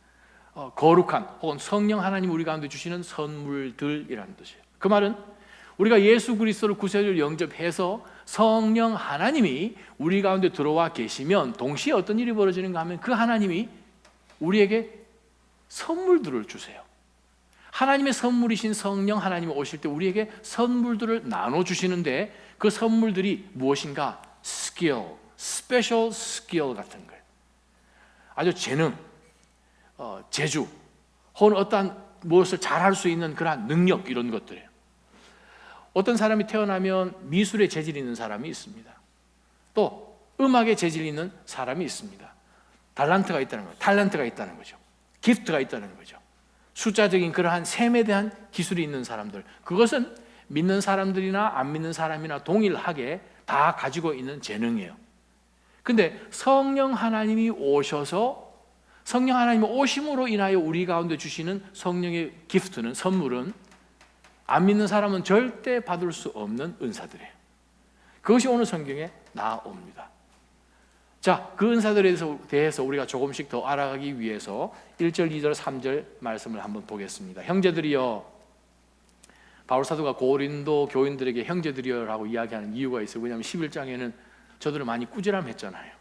거룩한 혹은 성령 하나님 우리 가운데 주시는 선물들이라는 뜻이에요. 그 말은 우리가 예수 그리스도를 구세주로 영접해서 성령 하나님이 우리 가운데 들어와 계시면 동시에 어떤 일이 벌어지는가 하면 그 하나님이 우리에게 선물들을 주세요. 하나님의 선물이신 성령 하나님이 오실 때 우리에게 선물들을 나눠주시는데 그 선물들이 무엇인가? 스킬, 스페셜 스킬 같은 거예요. 아주 재능, 재주, 혹은 어떠한 무엇을 잘할 수 있는 그러한 능력 이런 것들이에요. 어떤 사람이 태어나면 미술에 재질 있는 사람이 있습니다. 또 음악에 재질 있는 사람이 있습니다. 달란트가 있다는 거죠. 탤런트가 있다는 거죠. 기프트가 있다는 거죠. 숫자적인 그러한 셈에 대한 기술이 있는 사람들, 그것은 믿는 사람들이나 안 믿는 사람이나 동일하게 다 가지고 있는 재능이에요. 근데 성령 하나님이 오셔서 성령 하나님이 오심으로 인하여 우리 가운데 주시는 성령의 기프트는, 선물은 안 믿는 사람은 절대 받을 수 없는 은사들이에요. 그것이 오늘 성경에 나옵니다. 자, 그 은사들에 대해서 우리가 조금씩 더 알아가기 위해서 1절, 2절, 3절 말씀을 한번 보겠습니다. 형제들이여, 바울 사도가 고린도 교인들에게 형제들이여라고 이야기하는 이유가 있어요. 왜냐하면 11장에는 저들을 많이 꾸지람했잖아요.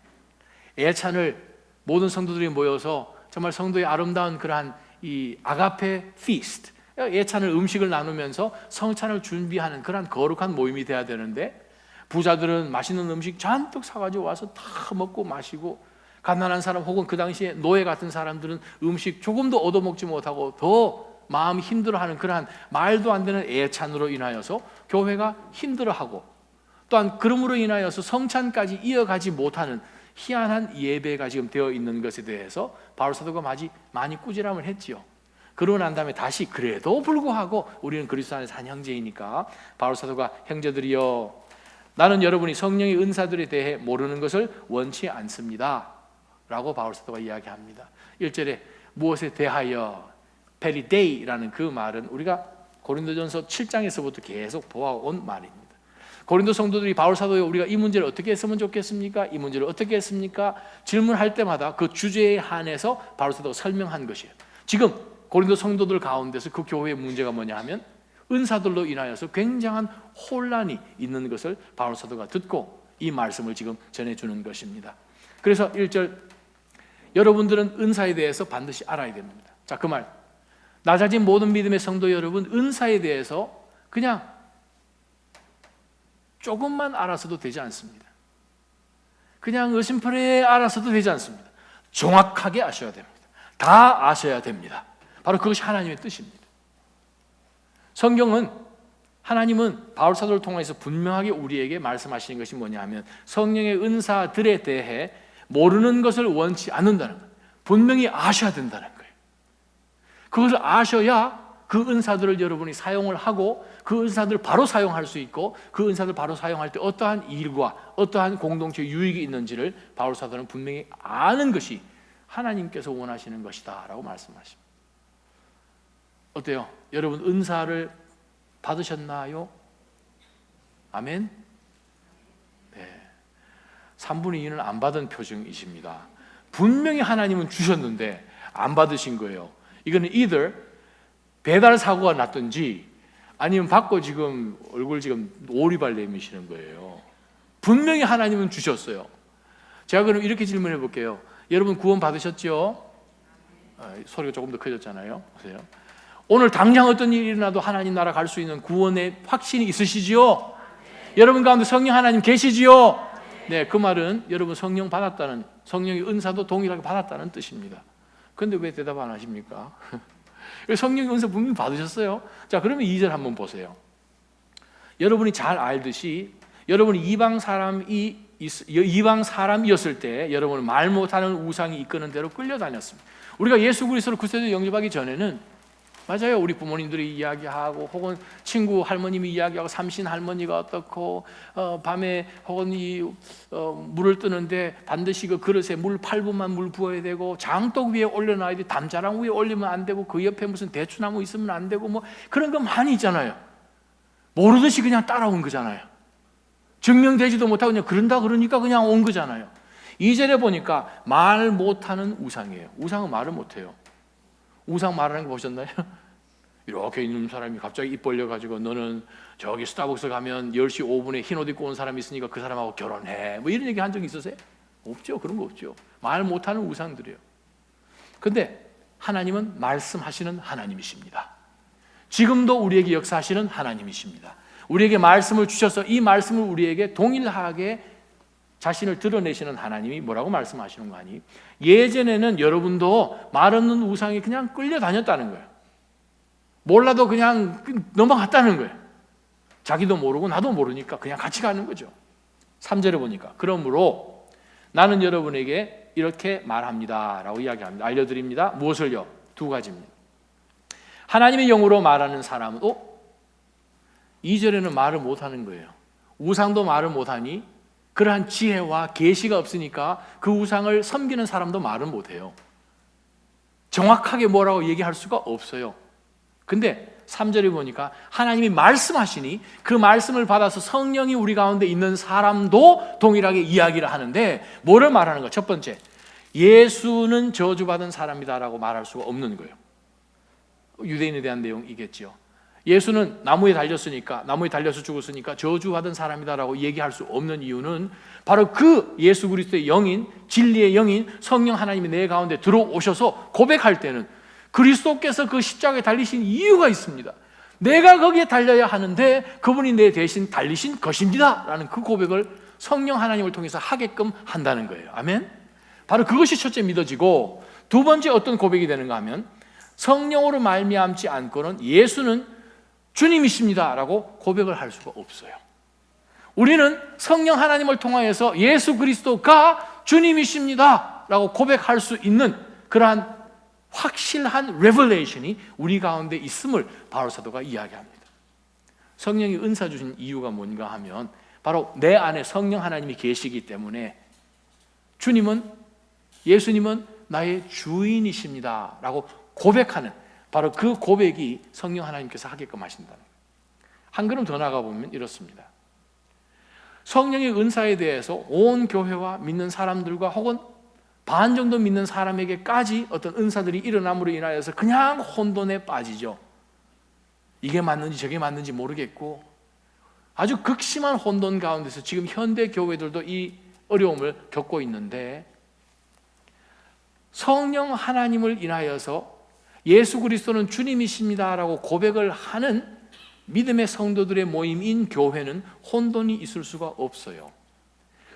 애찬을 모든 성도들이 모여서 정말 성도의 아름다운 그러한 이 아가페 피스트, 예찬을 음식을 나누면서 성찬을 준비하는 그런 거룩한 모임이 돼야 되는데 부자들은 맛있는 음식 잔뜩 사가지고 와서 다 먹고 마시고, 가난한 사람 혹은 그 당시에 노예 같은 사람들은 음식 조금도 얻어먹지 못하고 더 마음이 힘들어하는 그러한 말도 안 되는 애찬으로 인하여서 교회가 힘들어하고, 또한 그러므로 인하여서 성찬까지 이어가지 못하는 희한한 예배가 지금 되어 있는 것에 대해서 바울 사도가 많이 꾸지람을 했지요. 그러고 난 다음에 다시 그래도 불구하고 우리는 그리스도 안에서 한 형제이니까 바울 사도가 형제들이여, 나는 여러분이 성령의 은사들에 대해 모르는 것을 원치 않습니다 라고 바울 사도가 이야기합니다. 1절에 무엇에 대하여, 페리데이라는 그 말은 우리가 고린도전서 7장에서부터 계속 보아온 말입니다. 고린도 성도들이 바울 사도에 우리가 이 문제를 어떻게 했으면 좋겠습니까? 이 문제를 어떻게 했습니까? 질문할 때마다 그 주제에 한해서 바울 사도가 설명한 것이에요. 지금 고린도 성도들 가운데서 그 교회의 문제가 뭐냐 하면 은사들로 인하여서 굉장한 혼란이 있는 것을 바울 사도가 듣고 이 말씀을 지금 전해주는 것입니다. 그래서 1절, 여러분들은 은사에 대해서 반드시 알아야 됩니다. 자, 그 말, 낮아진 모든 믿음의 성도 여러분, 은사에 대해서 그냥 조금만 알아서도 되지 않습니다. 그냥 의심풀이에 알아서도 되지 않습니다. 정확하게 아셔야 됩니다. 다 아셔야 됩니다. 바로 그것이 하나님의 뜻입니다. 성경은, 하나님은 바울 사도를 통해서 분명하게 우리에게 말씀하시는 것이 뭐냐 하면 성령의 은사들에 대해 모르는 것을 원치 않는다는 거예요. 분명히 아셔야 된다는 거예요. 그것을 아셔야 그 은사들을 여러분이 사용을 하고 그 은사들을 바로 사용할 수 있고, 그 은사들을 바로 사용할 때 어떠한 일과 어떠한 공동체 유익이 있는지를 바울 사도는 분명히 아는 것이 하나님께서 원하시는 것이다 라고 말씀하십니다. 어때요? 여러분 은사를 받으셨나요? 아멘? 네. 3분의 2는 안 받은 표정이십니다. 분명히 하나님은 주셨는데 안 받으신 거예요. 이거는 either 배달 사고가 났든지 아니면 받고 지금 얼굴 지금 오리발 내미시는 거예요. 분명히 하나님은 주셨어요. 제가 그럼 이렇게 질문해 볼게요. 여러분 구원 받으셨죠? 소리가 조금 더 커졌잖아요. 보세요. 오늘 당장 어떤 일이 일어나도 하나님 나라 갈 수 있는 구원의 확신이 있으시지요? 여러분 가운데 성령 하나님 계시지요? 네, 그 말은 여러분 성령 받았다는, 성령의 은사도 동일하게 받았다는 뜻입니다. 그런데 왜 대답 안 하십니까? 성령의 은사 분명히 받으셨어요. 자, 그러면 2절 한번 보세요. 여러분이 잘 알듯이 여러분이 이방 사람이었을 때 여러분은 말 못하는 우상이 이끄는 대로 끌려다녔습니다. 우리가 예수 그리스도를 구세주로 영접하기 전에는 맞아요. 우리 부모님들이 이야기하고 혹은 친구 할머님이 이야기하고 삼신 할머니가 어떻고 밤에 혹은 물을 뜨는데 반드시 그 그릇에 물 8분만 물 부어야 되고 장독 위에 올려놔야 돼. 담자랑 위에 올리면 안 되고 그 옆에 무슨 대추나무 있으면 안 되고 뭐 그런 거 많이 있잖아요. 모르듯이 그냥 따라온 거잖아요. 증명되지도 못하고 그냥 그런다 그러니까 그냥 온 거잖아요. 2절에 보니까 말 못하는 우상이에요. 우상은 말을 못해요. 우상 말하는 거 보셨나요? 이렇게 있는 사람이 갑자기 입 벌려가지고 너는 저기 스타벅스 가면 10시 5분에 흰 옷 입고 온 사람이 있으니까 그 사람하고 결혼해 뭐 이런 얘기 한 적 있으세요? 없죠. 그런 거 없죠. 말 못하는 우상들이에요. 근데 하나님은 말씀하시는 하나님이십니다. 지금도 우리에게 역사하시는 하나님이십니다. 우리에게 말씀을 주셔서 이 말씀을 우리에게 동일하게 자신을 드러내시는 하나님이 뭐라고 말씀하시는 거 아니? 예전에는 여러분도 말 없는 우상에 그냥 끌려다녔다는 거예요. 몰라도 그냥 넘어갔다는 거예요. 자기도 모르고 나도 모르니까 그냥 같이 가는 거죠. 3절에 보니까 그러므로 나는 여러분에게 이렇게 말합니다 라고 이야기합니다. 알려드립니다. 무엇을요? 2가지입니다. 하나님의 영으로 말하는 사람은 2절에는 말을 못하는 거예요. 우상도 말을 못하니 그러한 지혜와 계시가 없으니까 그 우상을 섬기는 사람도 말을 못해요. 정확하게 뭐라고 얘기할 수가 없어요. 근데 3절에 보니까 하나님이 말씀하시니 그 말씀을 받아서 성령이 우리 가운데 있는 사람도 동일하게 이야기를 하는데 뭐를 말하는 거예요? 첫 번째, 예수는 저주받은 사람이다라고 말할 수가 없는 거예요. 유대인에 대한 내용이겠죠. 예수는 나무에 달렸으니까, 나무에 달려서 죽었으니까 저주받은 사람이다라고 얘기할 수 없는 이유는 바로 그 예수 그리스도의 영인, 진리의 영인 성령 하나님이 내 가운데 들어오셔서 고백할 때는 그리스도께서 그 십자가에 달리신 이유가 있습니다. 내가 거기에 달려야 하는데 그분이 내 대신 달리신 것입니다 라는 그 고백을 성령 하나님을 통해서 하게끔 한다는 거예요. 아멘. 바로 그것이 첫째 믿어지고, 두 번째 어떤 고백이 되는가 하면 성령으로 말미암지 않고는 예수는 주님이십니다 라고 고백을 할 수가 없어요. 우리는 성령 하나님을 통하여서 예수 그리스도가 주님이십니다 라고 고백할 수 있는 그러한 확실한 레벨레이션이 우리 가운데 있음을 바울 사도가 이야기합니다. 성령이 은사 주신 이유가 뭔가 하면 바로 내 안에 성령 하나님이 계시기 때문에 예수님은 나의 주인이십니다 라고 고백하는 바로 그 고백이 성령 하나님께서 하게끔 하신다는 거예요. 한 걸음 더 나가보면 이렇습니다. 성령의 은사에 대해서 온 교회와 믿는 사람들과 혹은 반 정도 믿는 사람에게까지 어떤 은사들이 일어남으로 인하여서 그냥 혼돈에 빠지죠. 이게 맞는지 저게 맞는지 모르겠고 아주 극심한 혼돈 가운데서 지금 현대 교회들도 이 어려움을 겪고 있는데, 성령 하나님을 인하여서 예수 그리스도는 주님이십니다라고 고백을 하는 믿음의 성도들의 모임인 교회는 혼돈이 있을 수가 없어요.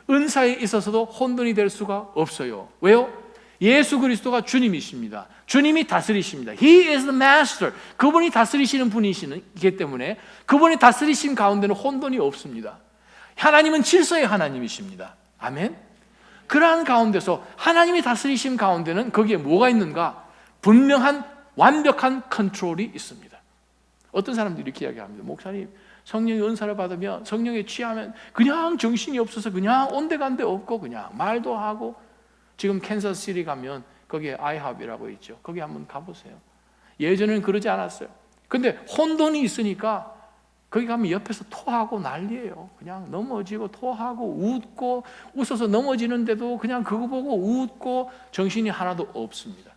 은사에 있어서도 혼돈이 될 수가 없어요. 왜요? 예수 그리스도가 주님이십니다. 주님이 다스리십니다. He is the master. 그분이 다스리시는 분이시기 때문에 그분이 다스리신 가운데는 혼돈이 없습니다. 하나님은 질서의 하나님이십니다. 아멘. 그러한 가운데서 하나님이 다스리신 가운데는 거기에 뭐가 있는가? 분명한 완벽한 컨트롤이 있습니다. 어떤 사람들이 이렇게 이야기합니다. 목사님, 성령의 은사를 받으면 성령에 취하면 그냥 정신이 없어서 그냥 온데간데 없고 그냥 말도 하고, 지금 캔자스시티 가면 거기에 아이합이라고 있죠. 거기 한번 가보세요. 예전에는 그러지 않았어요. 근데 혼돈이 있으니까 거기 가면 옆에서 토하고 난리예요. 그냥 넘어지고 토하고 웃고, 웃어서 넘어지는데도 그냥 그거 보고 웃고 정신이 하나도 없습니다.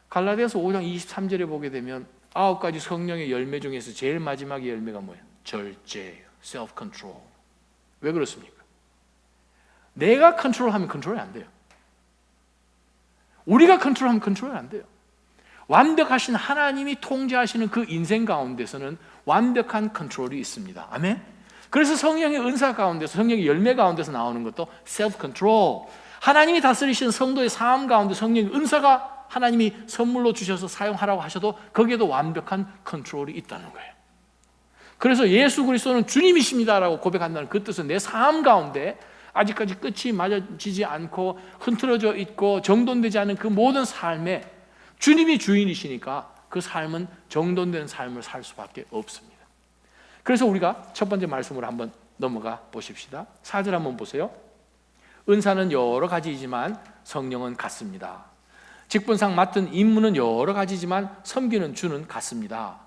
갈라디아서 5장 23절에 보게 되면 9가지 성령의 열매 중에서 제일 마지막의 열매가 뭐예요? 절제예요. self control. 왜 그렇습니까? 내가 컨트롤하면 컨트롤이 안 돼요. 우리가 컨트롤하면 컨트롤이 안 돼요. 완벽하신 하나님이 통제하시는 그 인생 가운데서는 완벽한 컨트롤이 있습니다. 아멘. 그래서 성령의 은사 가운데서, 성령의 열매 가운데서 나오는 것도 self control. 하나님이 다스리시는 성도의 삶 가운데 성령의 은사가 하나님이 선물로 주셔서 사용하라고 하셔도 거기에도 완벽한 컨트롤이 있다는 거예요. 그래서 예수 그리스도는 주님이십니다라고 고백한다는 그 뜻은 내 삶 가운데 아직까지 끝이 맞아지지 않고 흐트러져 있고 정돈되지 않은 그 모든 삶에 주님이 주인이시니까 그 삶은 정돈된 삶을 살 수밖에 없습니다. 그래서 우리가 첫 번째 말씀으로 한번 넘어가 보십시다. 4절 한번 보세요. 은사는 여러 가지이지만 성령은 같습니다. 직분상 맡은 임무는 여러 가지지만 섬기는 주는 같습니다.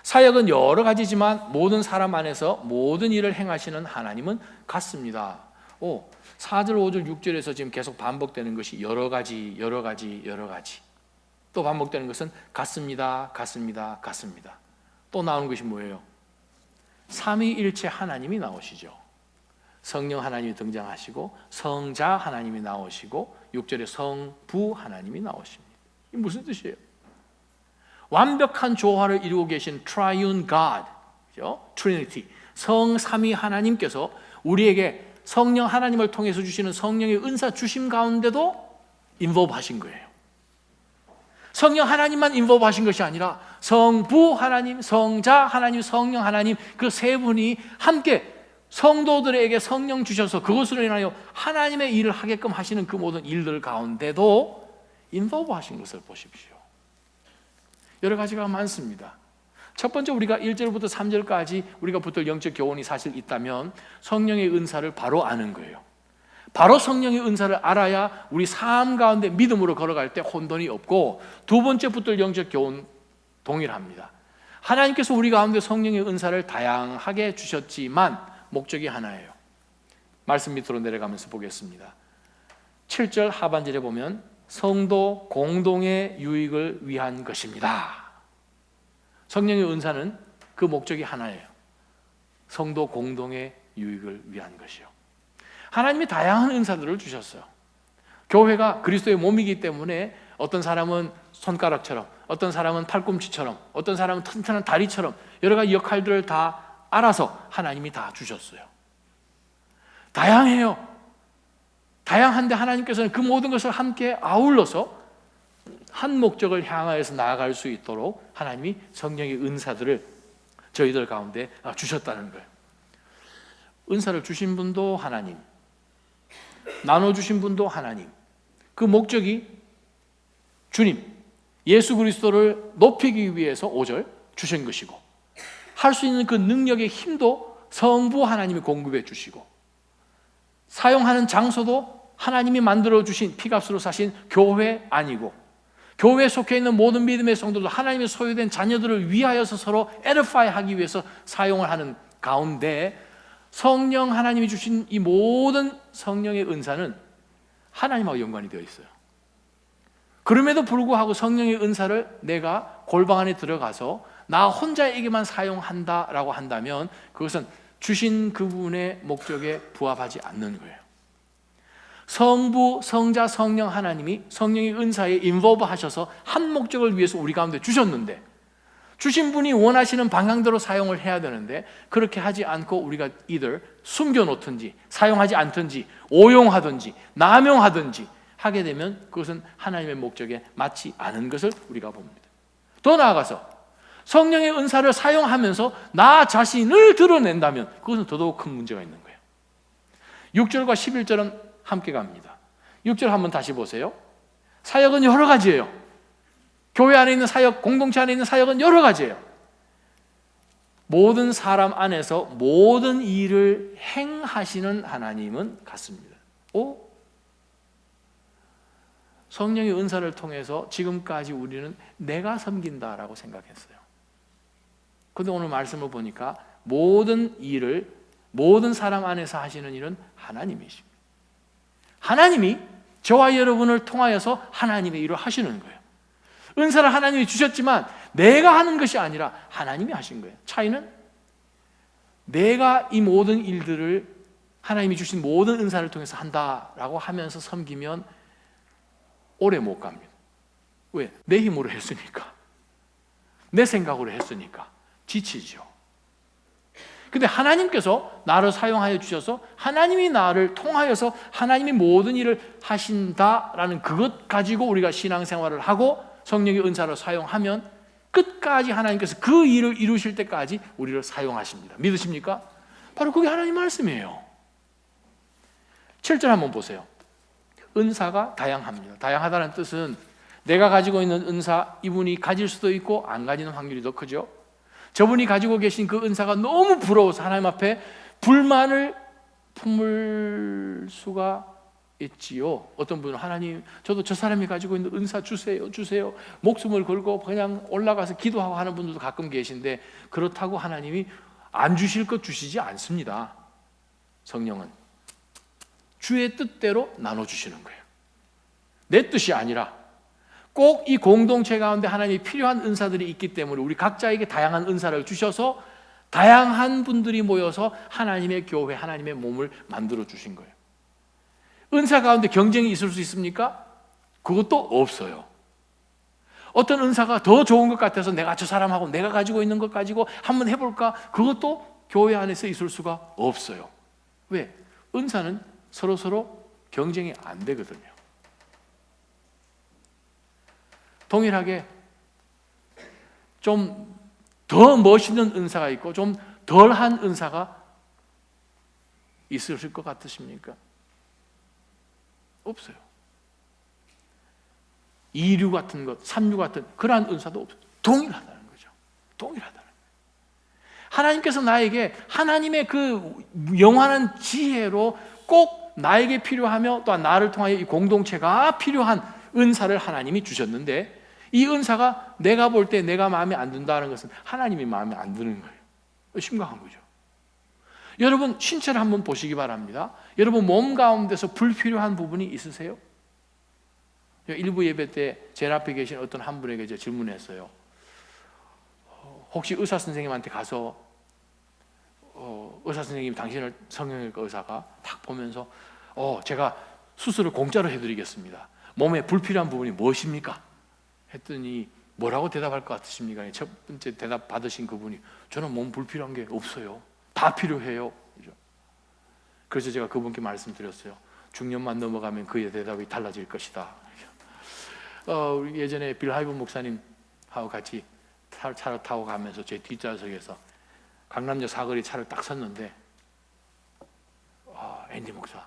사역은 여러 가지지만 모든 사람 안에서 모든 일을 행하시는 하나님은 같습니다. 4절, 5절, 6절에서 지금 계속 반복되는 것이 여러 가지, 여러 가지, 여러 가지. 또 반복되는 것은 같습니다, 같습니다, 같습니다. 또 나오는 것이 뭐예요? 삼위일체 하나님이 나오시죠. 성령 하나님이 등장하시고 성자 하나님이 나오시고 6절에 성부 하나님이 나오십니다. 이게 무슨 뜻이에요? 완벽한 조화를 이루고 계신 Triune God, Trinity, 성삼위 하나님께서 우리에게 성령 하나님을 통해서 주시는 성령의 은사 주심 가운데도 인volve 하신 거예요. 성령 하나님만 인volve 하신 것이 아니라 성부 하나님, 성자 하나님, 성령 하나님 그 세 분이 함께 성도들에게 성령 주셔서 그것으로 인하여 하나님의 일을 하게끔 하시는 그 모든 일들 가운데도 인volve 하신 것을 보십시오. 여러 가지가 많습니다. 첫 번째, 우리가 1절부터 3절까지 우리가 붙을 영적 교훈이 사실 있다면 성령의 은사를 바로 아는 거예요. 바로 성령의 은사를 알아야 우리 삶 가운데 믿음으로 걸어갈 때 혼돈이 없고, 두 번째 붙들 영적 교훈 동일합니다. 하나님께서 우리 가운데 성령의 은사를 다양하게 주셨지만 목적이 하나예요. 말씀 밑으로 내려가면서 보겠습니다. 7절 하반절에 보면 성도 공동의 유익을 위한 것입니다. 성령의 은사는 그 목적이 하나예요. 성도 공동의 유익을 위한 것이요. 하나님이 다양한 은사들을 주셨어요. 교회가 그리스도의 몸이기 때문에 어떤 사람은 손가락처럼, 어떤 사람은 팔꿈치처럼, 어떤 사람은 튼튼한 다리처럼 여러 가지 역할들을 다 알아서 하나님이 다 주셨어요. 다양해요. 다양한데 하나님께서는 그 모든 것을 함께 아울러서 한 목적을 향하여서 나아갈 수 있도록 하나님이 성령의 은사들을 저희들 가운데 주셨다는 거예요. 은사를 주신 분도 하나님, 나눠주신 분도 하나님. 그 목적이 주님, 예수 그리스도를 높이기 위해서 5절 주신 것이고, 할 수 있는 그 능력의 힘도 성부 하나님이 공급해 주시고, 사용하는 장소도 하나님이 만들어주신 피값으로 사신 교회 아니고, 교회에 속해 있는 모든 믿음의 성도들, 하나님의 소유된 자녀들을 위하여서 서로 에디파이 하기 위해서 사용을 하는 가운데 성령 하나님이 주신 이 모든 성령의 은사는 하나님하고 연관이 되어 있어요. 그럼에도 불구하고 성령의 은사를 내가 골방 안에 들어가서 나 혼자에게만 사용한다라고 한다면 그것은 주신 그분의 목적에 부합하지 않는 거예요. 성부, 성자, 성령 하나님이 성령의 은사에 인volve 하셔서 한 목적을 위해서 우리 가운데 주셨는데, 주신 분이 원하시는 방향대로 사용을 해야 되는데 그렇게 하지 않고 우리가 이들 숨겨놓든지 사용하지 않든지 오용하든지 남용하든지 하게 되면 그것은 하나님의 목적에 맞지 않은 것을 우리가 봅니다. 더 나아가서 성령의 은사를 사용하면서 나 자신을 드러낸다면 그것은 더더욱 큰 문제가 있는 거예요. 6절과 11절은 함께 갑니다. 6절 한번 다시 보세요. 사역은 여러 가지예요. 교회 안에 있는 사역, 공동체 안에 있는 사역은 여러 가지예요. 모든 사람 안에서 모든 일을 행하시는 하나님은 같습니다. 성령의 은사를 통해서 지금까지 우리는 내가 섬긴다라고 생각했어요. 그런데 오늘 말씀을 보니까 모든 일을 모든 사람 안에서 하시는 일은 하나님이십니다. 하나님이 저와 여러분을 통하여서 하나님의 일을 하시는 거예요. 은사를 하나님이 주셨지만 내가 하는 것이 아니라 하나님이 하신 거예요. 차이는 내가 이 모든 일들을 하나님이 주신 모든 은사를 통해서 한다라고 하면서 섬기면 오래 못 갑니다. 왜? 내 힘으로 했으니까, 내 생각으로 했으니까 지치죠. 근데 하나님께서 나를 사용하여 주셔서 하나님이 나를 통하여서 하나님이 모든 일을 하신다라는 그것 가지고 우리가 신앙생활을 하고 성령의 은사를 사용하면 끝까지 하나님께서 그 일을 이루실 때까지 우리를 사용하십니다. 믿으십니까? 바로 그게 하나님 말씀이에요. 7절 한번 보세요. 은사가 다양합니다. 다양하다는 뜻은 내가 가지고 있는 은사, 이분이 가질 수도 있고 안 가지는 확률이 더 크죠. 저분이 가지고 계신 그 은사가 너무 부러워서 하나님 앞에 불만을 품을 수가 있지요. 어떤 분은 하나님, 저도 저 사람이 가지고 있는 은사 주세요, 주세요. 목숨을 걸고 그냥 올라가서 기도하고 하는 분들도 가끔 계신데, 그렇다고 하나님이 안 주실 것 주시지 않습니다. 성령은 주의 뜻대로 나눠주시는 거예요. 내 뜻이 아니라 꼭 이 공동체 가운데 하나님이 필요한 은사들이 있기 때문에 우리 각자에게 다양한 은사를 주셔서 다양한 분들이 모여서 하나님의 교회, 하나님의 몸을 만들어 주신 거예요. 은사 가운데 경쟁이 있을 수 있습니까? 그것도 없어요. 어떤 은사가 더 좋은 것 같아서 내가 저 사람하고 내가 가지고 있는 것 가지고 한번 해볼까? 그것도 교회 안에서 있을 수가 없어요. 왜? 은사는 서로 경쟁이 안 되거든요. 동일하게 좀 더 멋있는 은사가 있고 좀 덜한 은사가 있으실 것 같으십니까? 없어요. 이류 같은 것, 삼류 같은 그러한 은사도 없어요. 동일하다는 거죠. 동일하다는 거예요. 하나님께서 나에게 하나님의 그 영원한 지혜로 꼭 나에게 필요하며 또 나를 통하여 이 공동체가 필요한 은사를 하나님이 주셨는데, 이 은사가 내가 볼 때 내가 마음에 안 든다는 것은 하나님이 마음에 안 드는 거예요. 심각한 거죠. 여러분 신체를 한번 보시기 바랍니다. 여러분 몸 가운데서 불필요한 부분이 있으세요? 일부 예배 때 제 앞에 계신 어떤 한 분에게 제가 질문했어요. 혹시 의사 선생님한테 가서 의사 선생님이 당신을 성형외과 의사가 딱 보면서 제가 수술을 공짜로 해드리겠습니다. 몸에 불필요한 부분이 무엇입니까? 했더니 뭐라고 대답할 것 같으십니까? 첫 번째 대답 받으신 그분이 저는 몸 불필요한 게 없어요. 다 필요해요. 그래서 제가 그분께 말씀드렸어요. 중년만 넘어가면 그의 대답이 달라질 것이다. 예전에 빌 하이브 목사님하고 같이 차를 타고 가면서 제 뒷좌석에서 강남역 사거리 차를 딱 섰는데 앤디 목사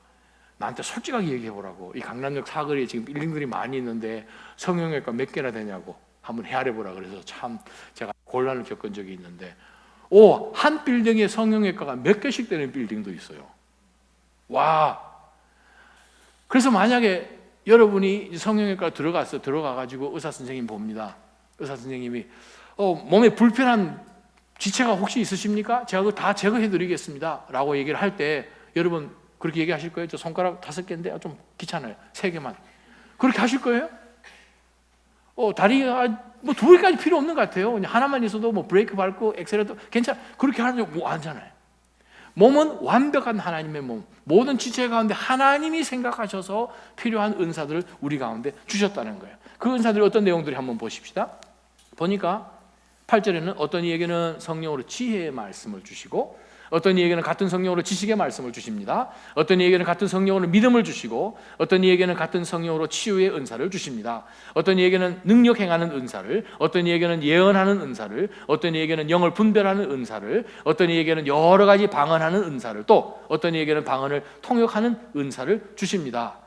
나한테 솔직하게 얘기해보라고. 이 강남역 사거리에 지금 빌딩들이 많이 있는데 성형외과 몇 개나 되냐고 한번 헤아려보라. 그래서 참 제가 곤란을 겪은 적이 있는데 한 빌딩에 성형외과가 몇 개씩 되는 빌딩도 있어요. 와. 그래서 만약에 여러분이 성형외과 들어가가지고 의사 선생님 봅니다. 의사 선생님이 몸에 불편한 지체가 혹시 있으십니까? 제가 그거 다 제거해드리겠습니다 라고 얘기를 할 때 여러분 그렇게 얘기하실 거예요? 저 손가락 5개인데 좀 귀찮아요. 3개만. 그렇게 하실 거예요? 다리가 뭐 2개까지 필요 없는 것 같아요. 그냥 하나만 있어도 뭐 브레이크 밟고 엑셀레도 괜찮아. 그렇게 하는 뭐 하잖아요. 몸은 완벽한 하나님의 몸. 모든 지체 가운데 하나님이 생각하셔서 필요한 은사들을 우리 가운데 주셨다는 거예요. 그 은사들이 어떤 내용들이 한번 보십시다. 보니까 8절에는 어떤 이에게는 성령으로 지혜의 말씀을 주시고 어떤 이에게는 같은 성령으로 지식의 말씀을 주십니다. 어떤 이에게는 같은 성령으로 믿음을 주시고 어떤 이에게는 같은 성령으로 치유의 은사를 주십니다. 어떤 이에게는 능력 행하는 은사를, 어떤 이에게는 예언하는 은사를, 어떤 이에게는 영을 분별하는 은사를, 어떤 이에게는 여러 가지 방언하는 은사를, 또 어떤 이에게는 방언을 통역하는 은사를 주십니다.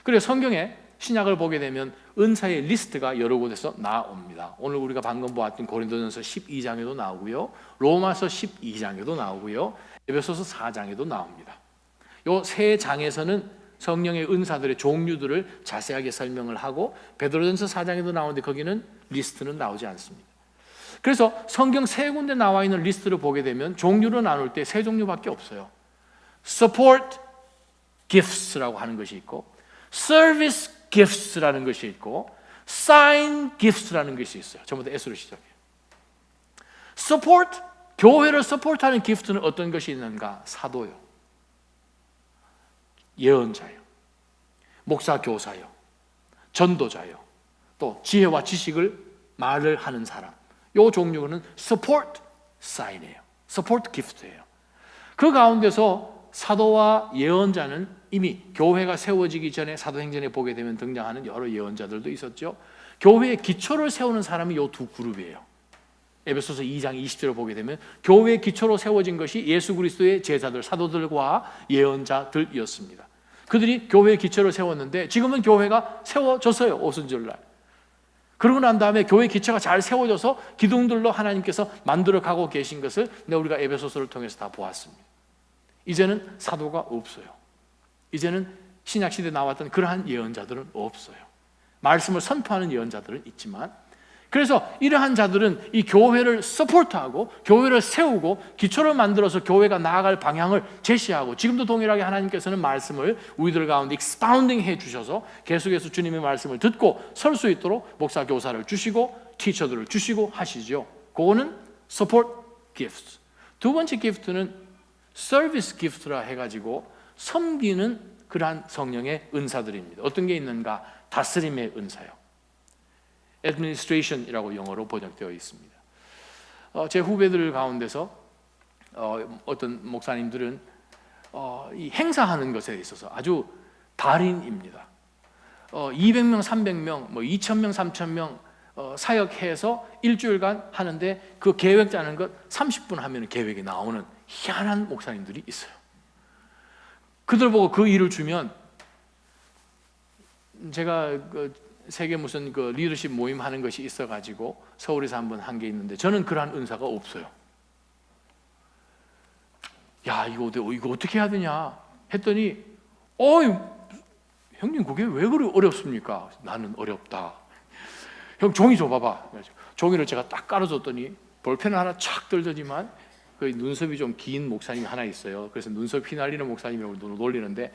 그래서 성경에 신약을 보게 되면 은사의 리스트가 여러 곳에서 나옵니다. 오늘 우리가 방금 보았던 고린도전서 12장에도 나오고요, 로마서 12장에도 나오고요, 에베소서 4장에도 나옵니다. 이 세 장에서는 성령의 은사들의 종류들을 자세하게 설명을 하고 베드로전서 4장에도 나오는데 거기는 리스트는 나오지 않습니다. 그래서 성경 세 군데 나와 있는 리스트를 보게 되면 종류로 나눌 때 세 종류밖에 없어요. Support gifts라고 하는 것이 있고, Service gifts라는 것이 있고, Sign gifts라는 것이 있어요. 전부 다 S로 시작해요. Support, 교회를 서포트하는 기프트는 어떤 것이 있는가? 사도요, 예언자요, 목사 교사요, 전도자요, 또 지혜와 지식을 말을 하는 사람. 이 종류는 support sign이에요. support gift예요. 그 가운데서 사도와 예언자는 이미 교회가 세워지기 전에 사도행전에 보게 되면 등장하는 여러 예언자들도 있었죠. 교회의 기초를 세우는 사람이 이 두 그룹이에요. 에베소서 2장 20절을 보게 되면 교회의 기초로 세워진 것이 예수 그리스도의 제자들, 사도들과 예언자들이었습니다. 그들이 교회의 기초를 세웠는데 지금은 교회가 세워졌어요. 오순절날. 그러고 난 다음에 교회 기초가 잘 세워져서 기둥들로 하나님께서 만들어 가고 계신 것을 우리가 에베소서를 통해서 다 보았습니다. 이제는 사도가 없어요. 이제는 신약시대에 나왔던 그러한 예언자들은 없어요. 말씀을 선포하는 예언자들은 있지만, 그래서 이러한 자들은 이 교회를 서포트하고 교회를 세우고 기초를 만들어서 교회가 나아갈 방향을 제시하고, 지금도 동일하게 하나님께서는 말씀을 우리들 가운데 익스파운딩 해 주셔서 계속해서 주님의 말씀을 듣고 설 수 있도록 목사 교사를 주시고 티처들을 주시고 하시죠. 그거는 support gifts. 두 번째 기프트는 서비스 기프트라 해가지고 섬기는 그러한 성령의 은사들입니다. 어떤 게 있는가? 다스림의 은사요. administration이라고 영어로 번역되어 있습니다. 제 후배들 가운데서 어떤 목사님들은 이 행사하는 것에 있어서 아주 달인입니다. 200명, 300명, 2,000명, 3,000명 사역해서 일주일간 하는데 그 계획 짜는 것 30분 하면 계획이 나오는 희한한 목사님들이 있어요. 그들 보고 그 일을 주면, 제가 세계 무슨 리더십 모임 하는 것이 있어가지고 서울에서 한번 한 게 있는데 저는 그러한 은사가 없어요. 야, 이거 어떻게 해야 되냐 했더니 형님 그게 왜 그리 어렵습니까? 나는 어렵다. 형 종이 줘봐봐. 종이를 제가 딱 깔아줬더니 볼펜을 하나 착 들더니만 그 눈썹이 좀 긴 목사님이 하나 있어요. 그래서 눈썹 휘날리는 목사님이라고 놀리는데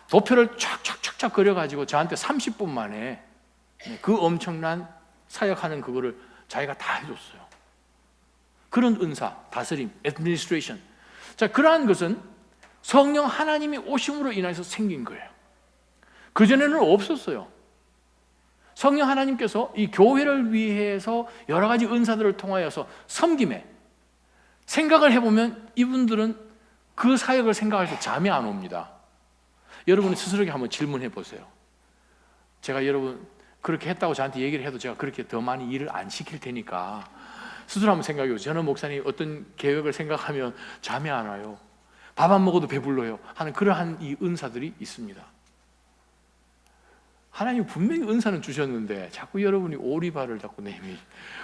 도표를 촥촥촥촥 그려가지고 저한테 30분 만에 그 엄청난 사역하는 그거를 자기가 다 해줬어요. 그런 은사, 다스림, administration. 자, 그러한 것은 성령 하나님이 오심으로 인해서 생긴 거예요. 그전에는 없었어요. 성령 하나님께서 이 교회를 위해서 여러 가지 은사들을 통하여서 섬김에, 생각을 해보면 이분들은 그 사역을 생각할 때 잠이 안 옵니다. 여러분이 스스로에게 한번 질문해 보세요. 제가 여러분 그렇게 했다고 저한테 얘기를 해도 제가 그렇게 더 많이 일을 안 시킬 테니까 스스로 한번 생각해 보세요. 저는 목사님 어떤 계획을 생각하면 잠이 안 와요. 밥 안 먹어도 배불러요 하는 그러한 이 은사들이 있습니다. 하나님 분명히 은사는 주셨는데 자꾸 여러분이 오리발을 자꾸 내미.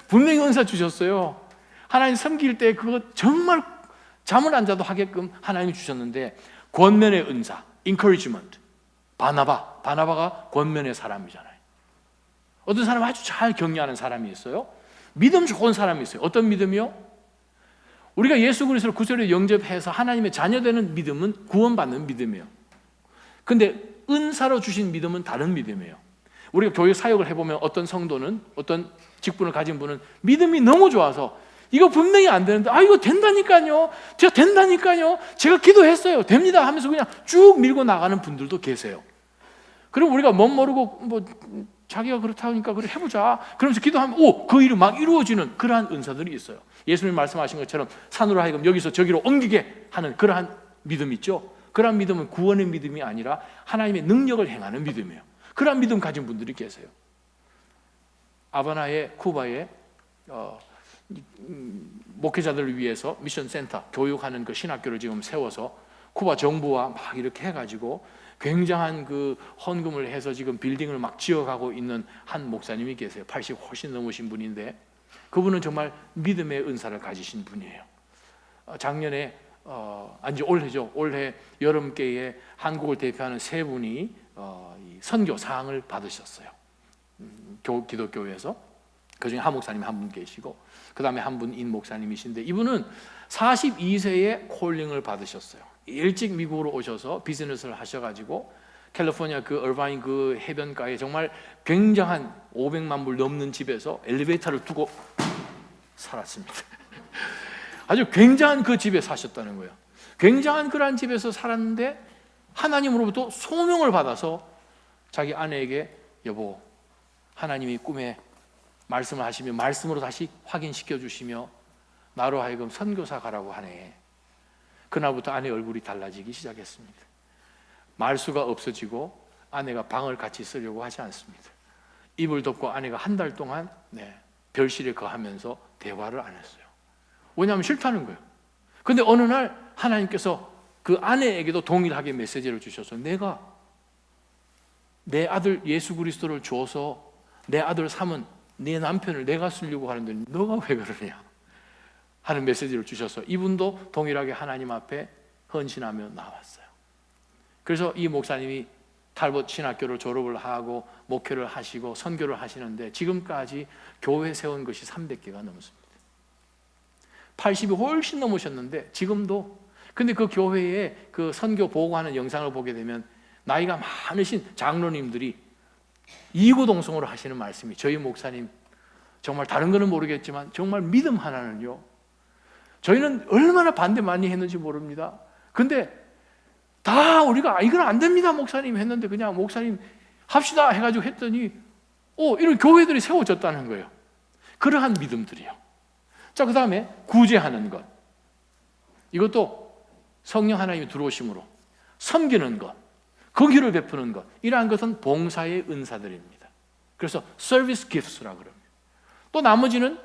분명히 은사 주셨어요. 하나님 섬길 때 그거 정말 잠을 안 자도 하게끔 하나님이 주셨는데, 권면의 은사, encouragement. 바나바가 권면의 사람이잖아요. 어떤 사람은 아주 잘 격려하는 사람이 있어요. 믿음 좋은 사람이 있어요. 어떤 믿음이요? 우리가 예수 그리스도를 구주로 영접해서 하나님의 자녀되는 믿음은 구원받는 믿음이에요. 근데 은사로 주신 믿음은 다른 믿음이에요. 우리가 교회 사역을 해보면 어떤 성도는, 어떤 직분을 가진 분은 믿음이 너무 좋아서 이거 분명히 안 되는데 이거 된다니까요, 제가 된다니까요, 제가 기도했어요, 됩니다 하면서 그냥 쭉 밀고 나가는 분들도 계세요. 그럼 우리가 멋 모르고 자기가 그렇다 하니까 그래 해보자 그러면서 기도하면 그 일이 막 이루어지는 그러한 은사들이 있어요. 예수님 말씀하신 것처럼 산으로 하여금 여기서 저기로 옮기게 하는 그러한 믿음 있죠. 그러한 믿음은 구원의 믿음이 아니라 하나님의 능력을 행하는 믿음이에요. 그러한 믿음 가진 분들이 계세요. 아바나의 쿠바에 목회자들을 위해서 미션 센터 교육하는 그 신학교를 지금 세워서 쿠바 정부와 막 이렇게 해가지고 굉장한 그 헌금을 해서 지금 빌딩을 막 지어가고 있는 한 목사님이 계세요. 80 훨씬 넘으신 분인데 그분은 정말 믿음의 은사를 가지신 분이에요. 작년에 올해죠. 올해 여름께에 한국을 대표하는 세 분이 선교상을 받으셨어요. 기독교에서. 그중에 한 목사님이 한 분 계시고 그 다음에 한 분 인 목사님이신데, 이분은 42세에 콜링을 받으셨어요. 일찍 미국으로 오셔서 비즈니스를 하셔가지고 캘리포니아 그 얼바인 그 해변가에 정말 굉장한 500만 불 넘는 집에서 엘리베이터를 두고 살았습니다. 아주 굉장한 그 집에 사셨다는 거예요. 굉장한 그러한 집에서 살았는데 하나님으로부터 소명을 받아서 자기 아내에게 여보, 하나님이 꿈에 말씀을 하시며 말씀으로 다시 확인시켜 주시며 나로 하여금 선교사 가라고 하네. 그날부터 아내 얼굴이 달라지기 시작했습니다. 말수가 없어지고 아내가 방을 같이 쓰려고 하지 않습니다. 이불 덮고 아내가 한 달 동안 별실에 거하면서 대화를 안 했어요. 왜냐하면 싫다는 거예요. 근데 어느 날 하나님께서 그 아내에게도 동일하게 메시지를 주셔서 내가 내 아들 예수 그리스도를 줘서 내 아들 삼은 내 남편을 내가 쓰려고 하는데 너가 왜 그러냐 하는 메시지를 주셔서 이분도 동일하게 하나님 앞에 헌신하며 나왔어요. 그래서 이 목사님이 탈봇 신학교를 졸업을 하고 목회를 하시고 선교를 하시는데 지금까지 교회 세운 것이 300개가 넘습니다. 80이 훨씬 넘으셨는데 지금도, 근데 그 교회에 그 선교 보고하는 영상을 보게 되면 나이가 많으신 장로님들이 이구동성으로 하시는 말씀이, 저희 목사님 정말 다른 거는 모르겠지만 정말 믿음 하나는요, 저희는 얼마나 반대 많이 했는지 모릅니다. 근데 다 우리가 이건 안 됩니다 목사님 했는데 그냥 목사님 합시다 해가지고 했더니 이런 교회들이 세워졌다는 거예요. 그러한 믿음들이요. 자, 그 다음에 구제하는 것, 이것도 성령 하나님이 들어오심으로 섬기는 것, 긍휼을 베푸는 것, 이러한 것은 봉사의 은사들입니다. 그래서 서비스 기프트라고 그럽니다. 또 나머지는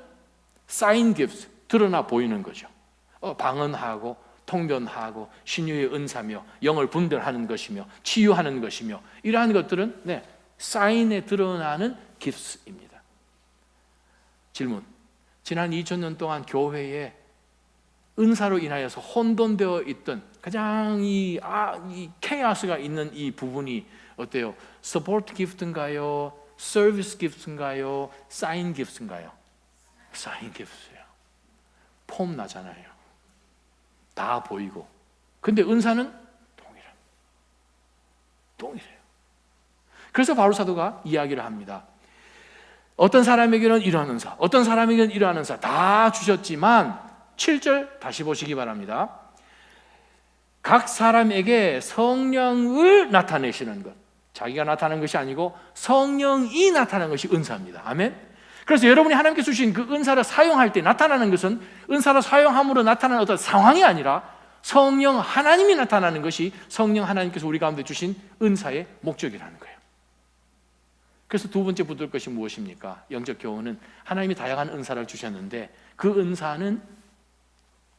사인 기프트, 드러나 보이는 거죠. 방언하고 통변하고 신유의 은사며 영을 분별하는 것이며 치유하는 것이며 이러한 것들은 사인에 드러나는 기프트입니다. 질문, 지난 2000년 동안 교회에 은사로 인하여서 혼돈되어 있던 가장 이 케이오스가 있는 이 부분이 어때요? 서포트 기프트인가요? 서비스 기프트인가요? 사인 기프트인가요? 사인 기프트예요. 폼 나잖아요. 다 보이고. 근데 은사는 동일해요. 그래서 바울 사도가 이야기를 합니다. 어떤 사람에게는 이러한 은사, 어떤 사람에게는 이러한 은사 다 주셨지만 7절 다시 보시기 바랍니다. 각 사람에게 성령을 나타내시는 것, 자기가 나타나는 것이 아니고 성령이 나타나는 것이 은사입니다. 아멘. 그래서 여러분이 하나님께 주신 그 은사를 사용할 때 나타나는 것은 은사를 사용함으로 나타나는 어떤 상황이 아니라 성령 하나님이 나타나는 것이 성령 하나님께서 우리 가운데 주신 은사의 목적이라는 거예요. 그래서 두 번째 붙들 것이 무엇입니까? 영적 교훈은 하나님이 다양한 은사를 주셨는데 그 은사는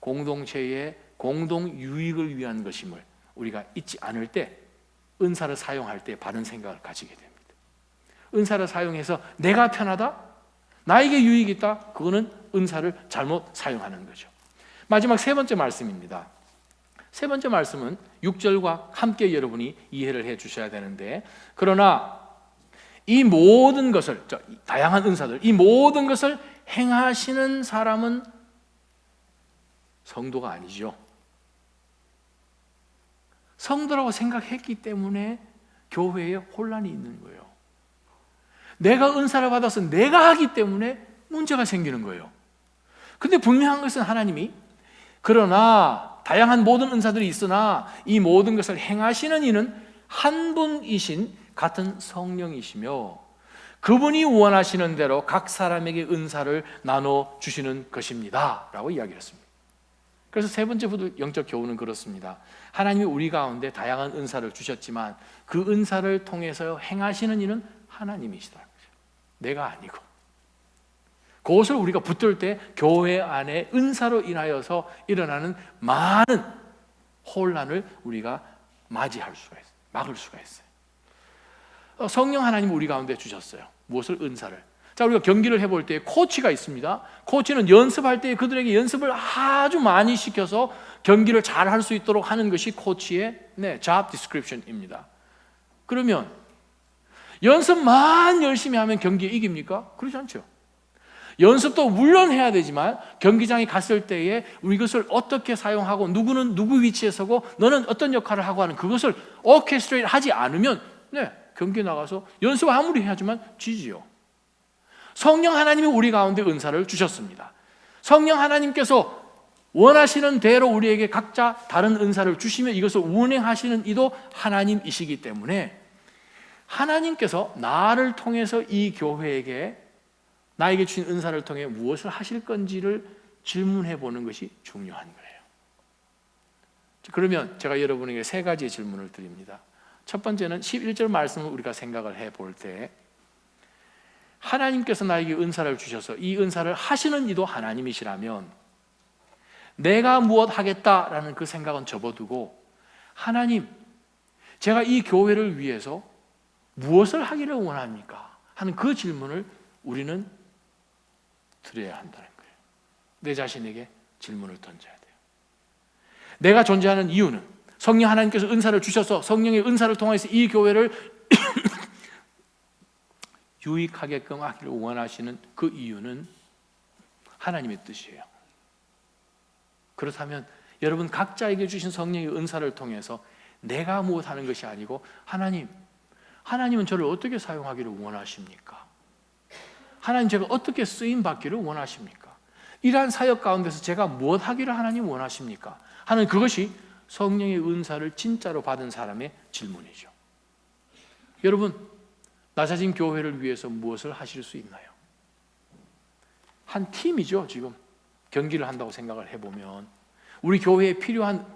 공동체의 공동 유익을 위한 것임을 우리가 잊지 않을 때 은사를 사용할 때 바른 생각을 가지게 됩니다. 은사를 사용해서 내가 편하다? 나에게 유익이 있다? 그거는 은사를 잘못 사용하는 거죠. 마지막 세 번째 말씀입니다. 세 번째 말씀은 6절과 함께 여러분이 이해를 해 주셔야 되는데, 그러나 이 모든 것을, 다양한 은사들, 이 모든 것을 행하시는 사람은 성도가 아니죠. 성도라고 생각했기 때문에 교회에 혼란이 있는 거예요. 내가 은사를 받아서 내가 하기 때문에 문제가 생기는 거예요. 근데 분명한 것은 하나님이 그러나 다양한 모든 은사들이 있으나 이 모든 것을 행하시는 이는 한 분이신 같은 성령이시며 그분이 원하시는 대로 각 사람에게 은사를 나눠 주시는 것입니다 라고 이야기를 했습니다. 그래서 세 번째 영적 교훈은 그렇습니다. 하나님이 우리 가운데 다양한 은사를 주셨지만 그 은사를 통해서 행하시는 이는 하나님이시다. 내가 아니고. 그것을 우리가 붙들 때 교회 안에 은사로 인하여서 일어나는 많은 혼란을 우리가 맞이할 수가 있어요. 막을 수가 있어요. 성령 하나님이 우리 가운데 주셨어요. 무엇을? 은사를. 자, 우리가 경기를 해볼 때 코치가 있습니다. 코치는 연습할 때 그들에게 연습을 아주 많이 시켜서 경기를 잘 할 수 있도록 하는 것이 코치의 job description입니다. 그러면 연습만 열심히 하면 경기에 이깁니까? 그렇지 않죠. 연습도 물론 해야 되지만 경기장에 갔을 때에 이것을 어떻게 사용하고 누구는 누구 위치에 서고 너는 어떤 역할을 하고 하는 그것을 오케스트레이트 하지 않으면 경기에 나가서 연습 아무리 해야지만 지지요. 성령 하나님이 우리 가운데 은사를 주셨습니다. 성령 하나님께서 원하시는 대로 우리에게 각자 다른 은사를 주시며 이것을 운행하시는 이도 하나님이시기 때문에 하나님께서 나를 통해서 이 교회에게 나에게 주신 은사를 통해 무엇을 하실 건지를 질문해 보는 것이 중요한 거예요. 그러면 제가 여러분에게 세 가지의 질문을 드립니다. 첫 번째는 11절 말씀을 우리가 생각을 해볼 때, 하나님께서 나에게 은사를 주셔서 이 은사를 하시는 이도 하나님이시라면 내가 무엇 하겠다라는 그 생각은 접어두고, 하나님, 제가 이 교회를 위해서 무엇을 하기를 원합니까? 하는 그 질문을 우리는 드려야 한다는 거예요. 내 자신에게 질문을 던져야 돼요. 내가 존재하는 이유는, 성령 하나님께서 은사를 주셔서 성령의 은사를 통해서 이 교회를 유익하게끔 하기를 원하시는 그 이유는 하나님의 뜻이에요. 그렇다면 여러분 각자에게 주신 성령의 은사를 통해서 내가 무엇하는 것이 아니고, 하나님은 저를 어떻게 사용하기를 원하십니까? 하나님, 제가 어떻게 쓰임 받기를 원하십니까? 이러한 사역 가운데서 제가 무엇 하기를 하나님 원하십니까? 하는 그것이 성령의 은사를 진짜로 받은 사람의 질문이죠. 여러분, 나사진 교회를 위해서 무엇을 하실 수 있나요? 한 팀이죠. 지금 경기를 한다고 생각을 해보면 우리 교회에 필요한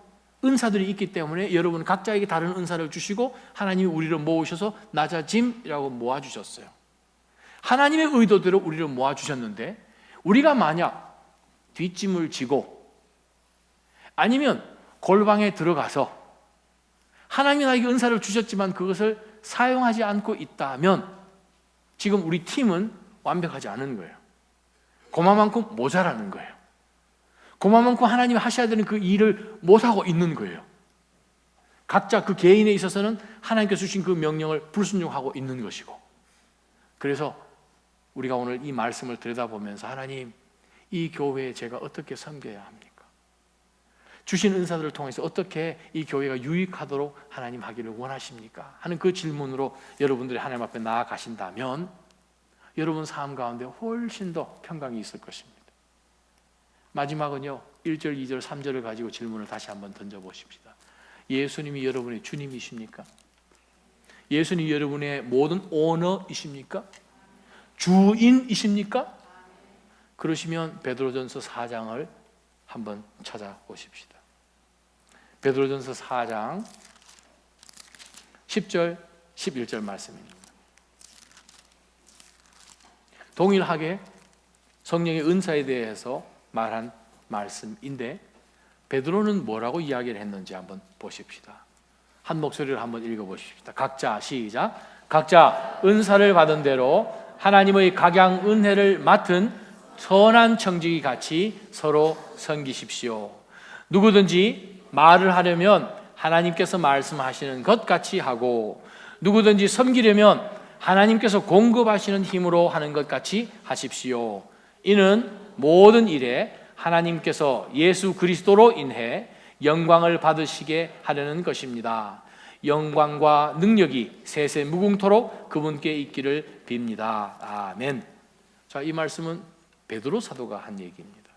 은사들이 있기 때문에 여러분 각자에게 다른 은사를 주시고 하나님이 우리를 모으셔서 나자짐이라고 모아주셨어요. 하나님의 의도대로 우리를 모아주셨는데, 우리가 만약 뒷짐을 지고 아니면 골방에 들어가서 하나님이 나에게 은사를 주셨지만 그것을 사용하지 않고 있다면 지금 우리 팀은 완벽하지 않은 거예요. 그만큼 모자라는 거예요. 그만큼 하나님이 하셔야 되는 그 일을 못하고 있는 거예요. 각자 그 개인에 있어서는 하나님께서 주신 그 명령을 불순종하고 있는 것이고, 그래서 우리가 오늘 이 말씀을 들여다보면서, 하나님, 이 교회에 제가 어떻게 섬겨야 합니까? 주신 은사들을 통해서 어떻게 이 교회가 유익하도록 하나님 하기를 원하십니까? 하는 그 질문으로 여러분들이 하나님 앞에 나아가신다면 여러분 삶 가운데 훨씬 더 평강이 있을 것입니다. 마지막은요, 1절, 2절, 3절을 가지고 질문을 다시 한번 던져보십시다. 예수님이 여러분의 주님이십니까? 예수님이 여러분의 모든 오너이십니까? 주인이십니까? 그러시면 베드로전서 4장을 한번 찾아보십시다. 베드로전서 4장 10절, 11절 말씀입니다. 동일하게 성령의 은사에 대해서 말한 말씀인데, 베드로는 뭐라고 이야기를 했는지 한번 보십시다. 한 목소리를 한번 읽어보십시다. 각자 시작. 각자 은사를 받은 대로 하나님의 각양 은혜를 맡은 선한 청지기 같이 서로 섬기십시오. 누구든지 말을 하려면 하나님께서 말씀하시는 것 같이 하고, 누구든지 섬기려면 하나님께서 공급하시는 힘으로 하는 것 같이 하십시오. 이는 모든 일에 하나님께서 예수 그리스도로 인해 영광을 받으시게 하려는 것입니다. 영광과 능력이 세세 무궁토록 그분께 있기를 빕니다. 아멘. 자, 이 말씀은 베드로 사도가 한 얘기입니다.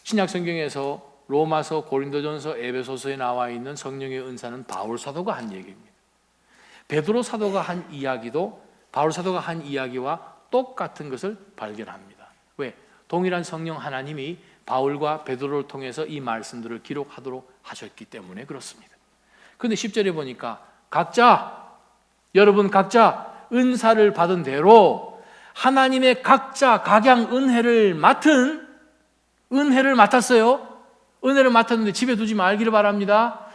신약 성경에서 로마서, 고린도전서, 에베소서에 나와 있는 성령의 은사는 바울 사도가 한 얘기입니다. 베드로 사도가 한 이야기도 바울 사도가 한 이야기와 똑같은 것을 발견합니다. 왜? 동일한 성령 하나님이 바울과 베드로를 통해서 이 말씀들을 기록하도록 하셨기 때문에 그렇습니다. 그런데 10절에 보니까 여러분 각자 은사를 받은 대로 하나님의 각자 각양 은혜를 맡았어요. 은혜를 맡았는데 집에 두지 말기를 바랍니다.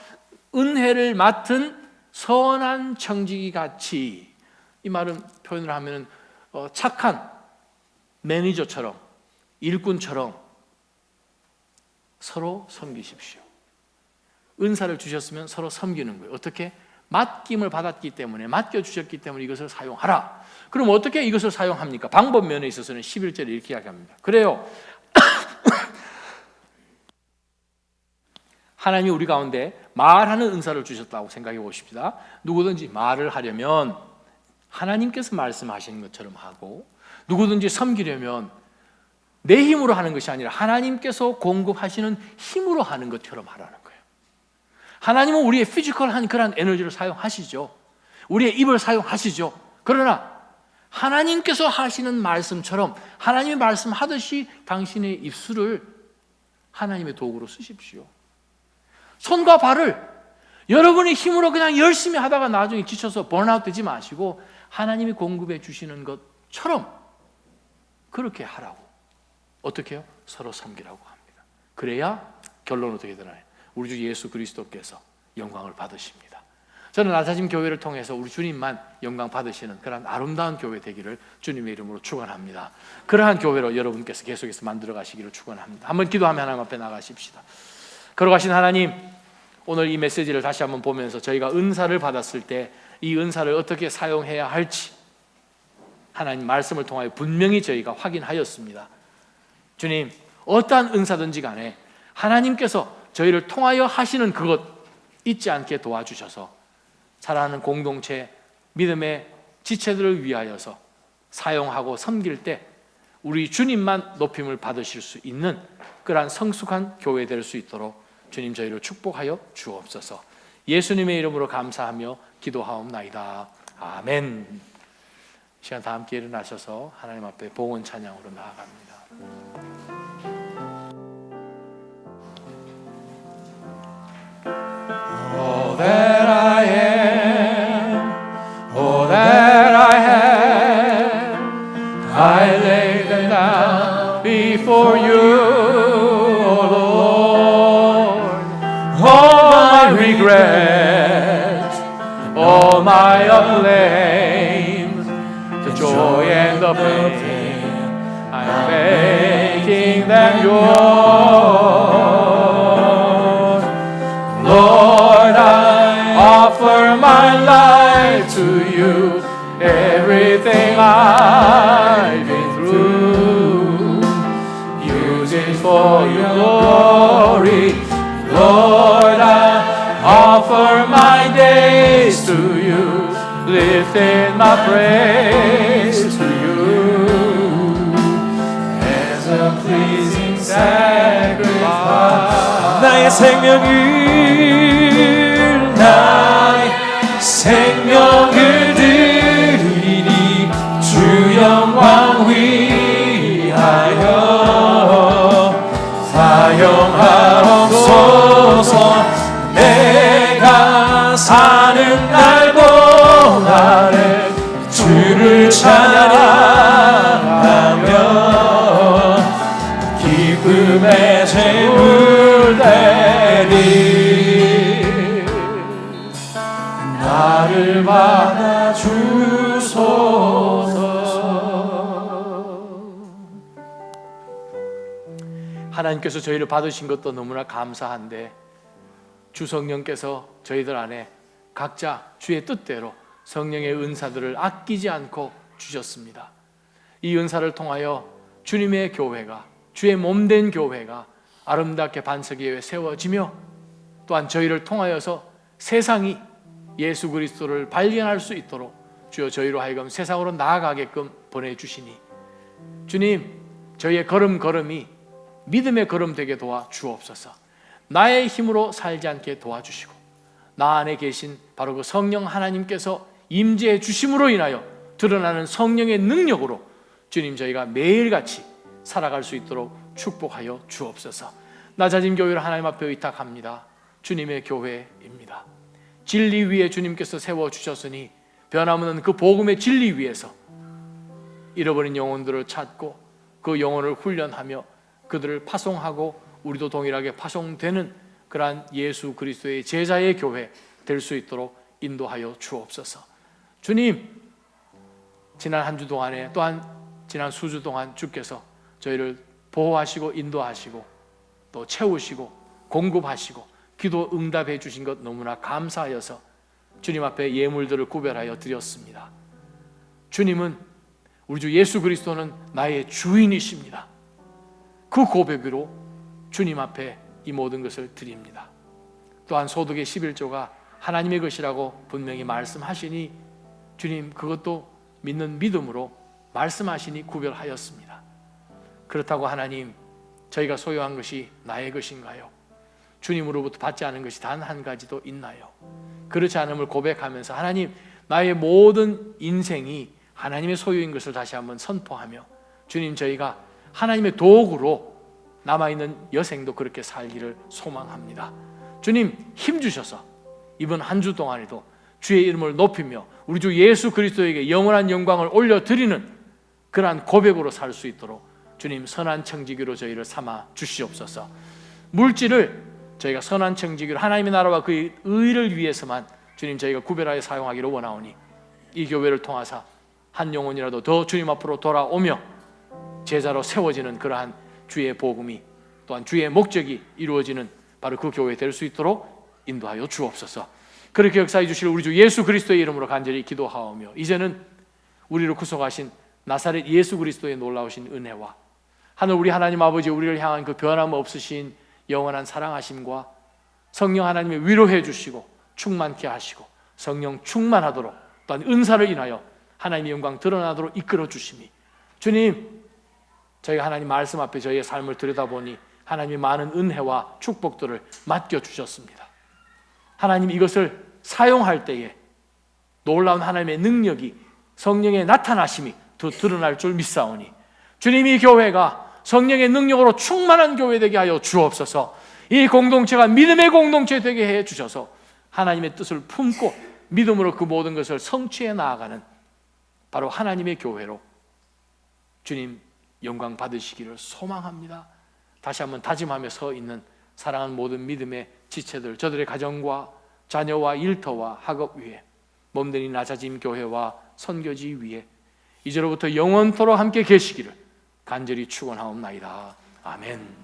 은혜를 맡은 선한 청지기 같이, 이 말은 표현을 하면 착한 매니저처럼, 일꾼처럼 서로 섬기십시오. 은사를 주셨으면 서로 섬기는 거예요. 어떻게? 맡김을 받았기 때문에, 맡겨주셨기 때문에 이것을 사용하라. 그럼 어떻게 이것을 사용합니까? 방법 면에 있어서는 11절에 이렇게 이야기합니다. 그래요, 하나님이 우리 가운데 말하는 은사를 주셨다고 생각해 보십시다. 누구든지 말을 하려면 하나님께서 말씀하시는 것처럼 하고, 누구든지 섬기려면 내 힘으로 하는 것이 아니라 하나님께서 공급하시는 힘으로 하는 것처럼 하라는 거예요. 하나님은 우리의 피지컬한 그런 에너지를 사용하시죠. 우리의 입을 사용하시죠. 그러나 하나님께서 하시는 말씀처럼, 하나님이 말씀하듯이 당신의 입술을 하나님의 도구로 쓰십시오. 손과 발을 여러분의 힘으로 그냥 열심히 하다가 나중에 지쳐서 번아웃 되지 마시고 하나님이 공급해 주시는 것처럼 그렇게 하라고. 어떻게 해요? 서로 섬기라고 합니다. 그래야 결론 어떻게 되나요? 우리 주 예수 그리스도께서 영광을 받으십니다. 저는 나사짐 교회를 통해서 우리 주님만 영광 받으시는 그런 아름다운 교회 되기를 주님의 이름으로 축원합니다. 그러한 교회로 여러분께서 계속해서 만들어 가시기를 축원합니다. 한번 기도하며 하나님 앞에 나가십시다. 걸어가신 하나님, 오늘 이 메시지를 다시 한번 보면서 저희가 은사를 받았을 때 이 은사를 어떻게 사용해야 할지 하나님 말씀을 통하여 분명히 저희가 확인하였습니다. 주님, 어떠한 은사든지 간에 하나님께서 저희를 통하여 하시는 그것 잊지 않게 도와주셔서 사랑하는 공동체, 믿음의 지체들을 위하여서 사용하고 섬길 때 우리 주님만 높임을 받으실 수 있는 그러한 성숙한 교회 될 수 있도록 주님 저희를 축복하여 주옵소서. 예수님의 이름으로 감사하며 기도하옵나이다. 아멘. 시간 다 함께 일어나셔서 하나님 앞에 봉헌 찬양으로 나아갑니다. All that I am, all that I have, I lay them down before you, O Lord. All my regrets, all my acclaims, the joy and the pain, I'm making them yours. Lord, I offer my life to you, everything I've been through, use it for your glory. Lord, I offer my days to you, lifting my praise to you as a pleasing sacrifice. 나의 생명을 드리니 주 영광 위하여 사용하옵소서. 내가 사는 날보다는 주를 찬양하며 기쁨의 제물 대리 나를 받아 주소서. 하나님께서 저희를 받으신 것도 너무나 감사한데 주 성령께서 저희들 안에 각자 주의 뜻대로 성령의 은사들을 아끼지 않고 주셨습니다. 이 은사를 통하여 주님의 교회가, 주의 몸된 교회가 아름답게 반석 위에 세워지며 또한 저희를 통하여서 세상이 예수 그리스도를 발견할 수 있도록 주여 저희로 하여금 세상으로 나아가게끔 보내주시니 주님, 저희의 걸음걸음이 믿음의 걸음 되게 도와 주옵소서. 나의 힘으로 살지 않게 도와주시고 나 안에 계신 바로 그 성령 하나님께서 임재해 주심으로 인하여 드러나는 성령의 능력으로 주님 저희가 매일같이 살아갈 수 있도록 축복하여 주옵소서. 나자짐 교회를 하나님 앞에 의탁합니다. 주님의 교회입니다. 진리 위에 주님께서 세워주셨으니 변함없는 그 복음의 진리 위에서 잃어버린 영혼들을 찾고 그 영혼을 훈련하며 그들을 파송하고 우리도 동일하게 파송되는 그러한 예수 그리스도의 제자의 교회 될 수 있도록 인도하여 주옵소서. 주님, 지난 한 주 동안에 또한 지난 수주 동안 주께서 저희를 보호하시고 인도하시고 또 채우시고 공급하시고 기도 응답해 주신 것 너무나 감사하여서 주님 앞에 예물들을 구별하여 드렸습니다. 주님은, 우리 주 예수 그리스도는 나의 주인이십니다. 그 고백으로 주님 앞에 이 모든 것을 드립니다. 또한 소득의 11조가 하나님의 것이라고 분명히 말씀하시니 주님, 그것도 믿는 믿음으로 말씀하시니 구별하였습니다. 그렇다고 하나님, 저희가 소유한 것이 나의 것인가요? 주님으로부터 받지 않은 것이 단 한 가지도 있나요? 그렇지 않음을 고백하면서 하나님, 나의 모든 인생이 하나님의 소유인 것을 다시 한번 선포하며 주님, 저희가 하나님의 도구로 남아있는 여생도 그렇게 살기를 소망합니다. 주님 힘 주셔서 이번 한 주 동안에도 주의 이름을 높이며 우리 주 예수 그리스도에게 영원한 영광을 올려드리는 그러한 고백으로 살 수 있도록 주님 선한 청지기로 저희를 삼아 주시옵소서. 물질을 저희가 선한 청지기로 하나님의 나라와 그의 의를 위해서만 주님 저희가 구별하여 사용하기를 원하오니 이 교회를 통하사 한 영혼이라도 더 주님 앞으로 돌아오며 제자로 세워지는 그러한 주의 복음이 또한 주의 목적이 이루어지는 바로 그 교회 될 수 있도록 인도하여 주옵소서. 그렇게 역사해 주실 우리 주 예수 그리스도의 이름으로 간절히 기도하오며 이제는 우리를 구속하신 나사렛 예수 그리스도의 놀라우신 은혜와 하늘 우리 하나님 아버지 우리를 향한 그 변함없으신 영원한 사랑하심과 성령 하나님의 위로해 주시고 충만케 하시고 성령 충만하도록 또한 은사를 인하여 하나님의 영광 드러나도록 이끌어 주심이 주님 저희가 하나님 말씀 앞에 저희의 삶을 들여다보니 하나님의 많은 은혜와 축복들을 맡겨주셨습니다. 하나님 이것을 사용할 때에 놀라운 하나님의 능력이 성령의 나타나심이 더 드러날 줄 믿사오니 주님 이 교회가 성령의 능력으로 충만한 교회 되게 하여 주옵소서. 이 공동체가 믿음의 공동체 되게 해 주셔서 하나님의 뜻을 품고 믿음으로 그 모든 것을 성취해 나아가는 바로 하나님의 교회로 주님 영광 받으시기를 소망합니다. 다시 한번 다짐하며 서 있는 사랑하는 모든 믿음의 지체들 저들의 가정과 자녀와 일터와 학업 위에 몸들이 낮아짐 교회와 선교지 위에 이제로부터 영원토록 함께 계시기를 간절히 축원하옵나이다. 아멘.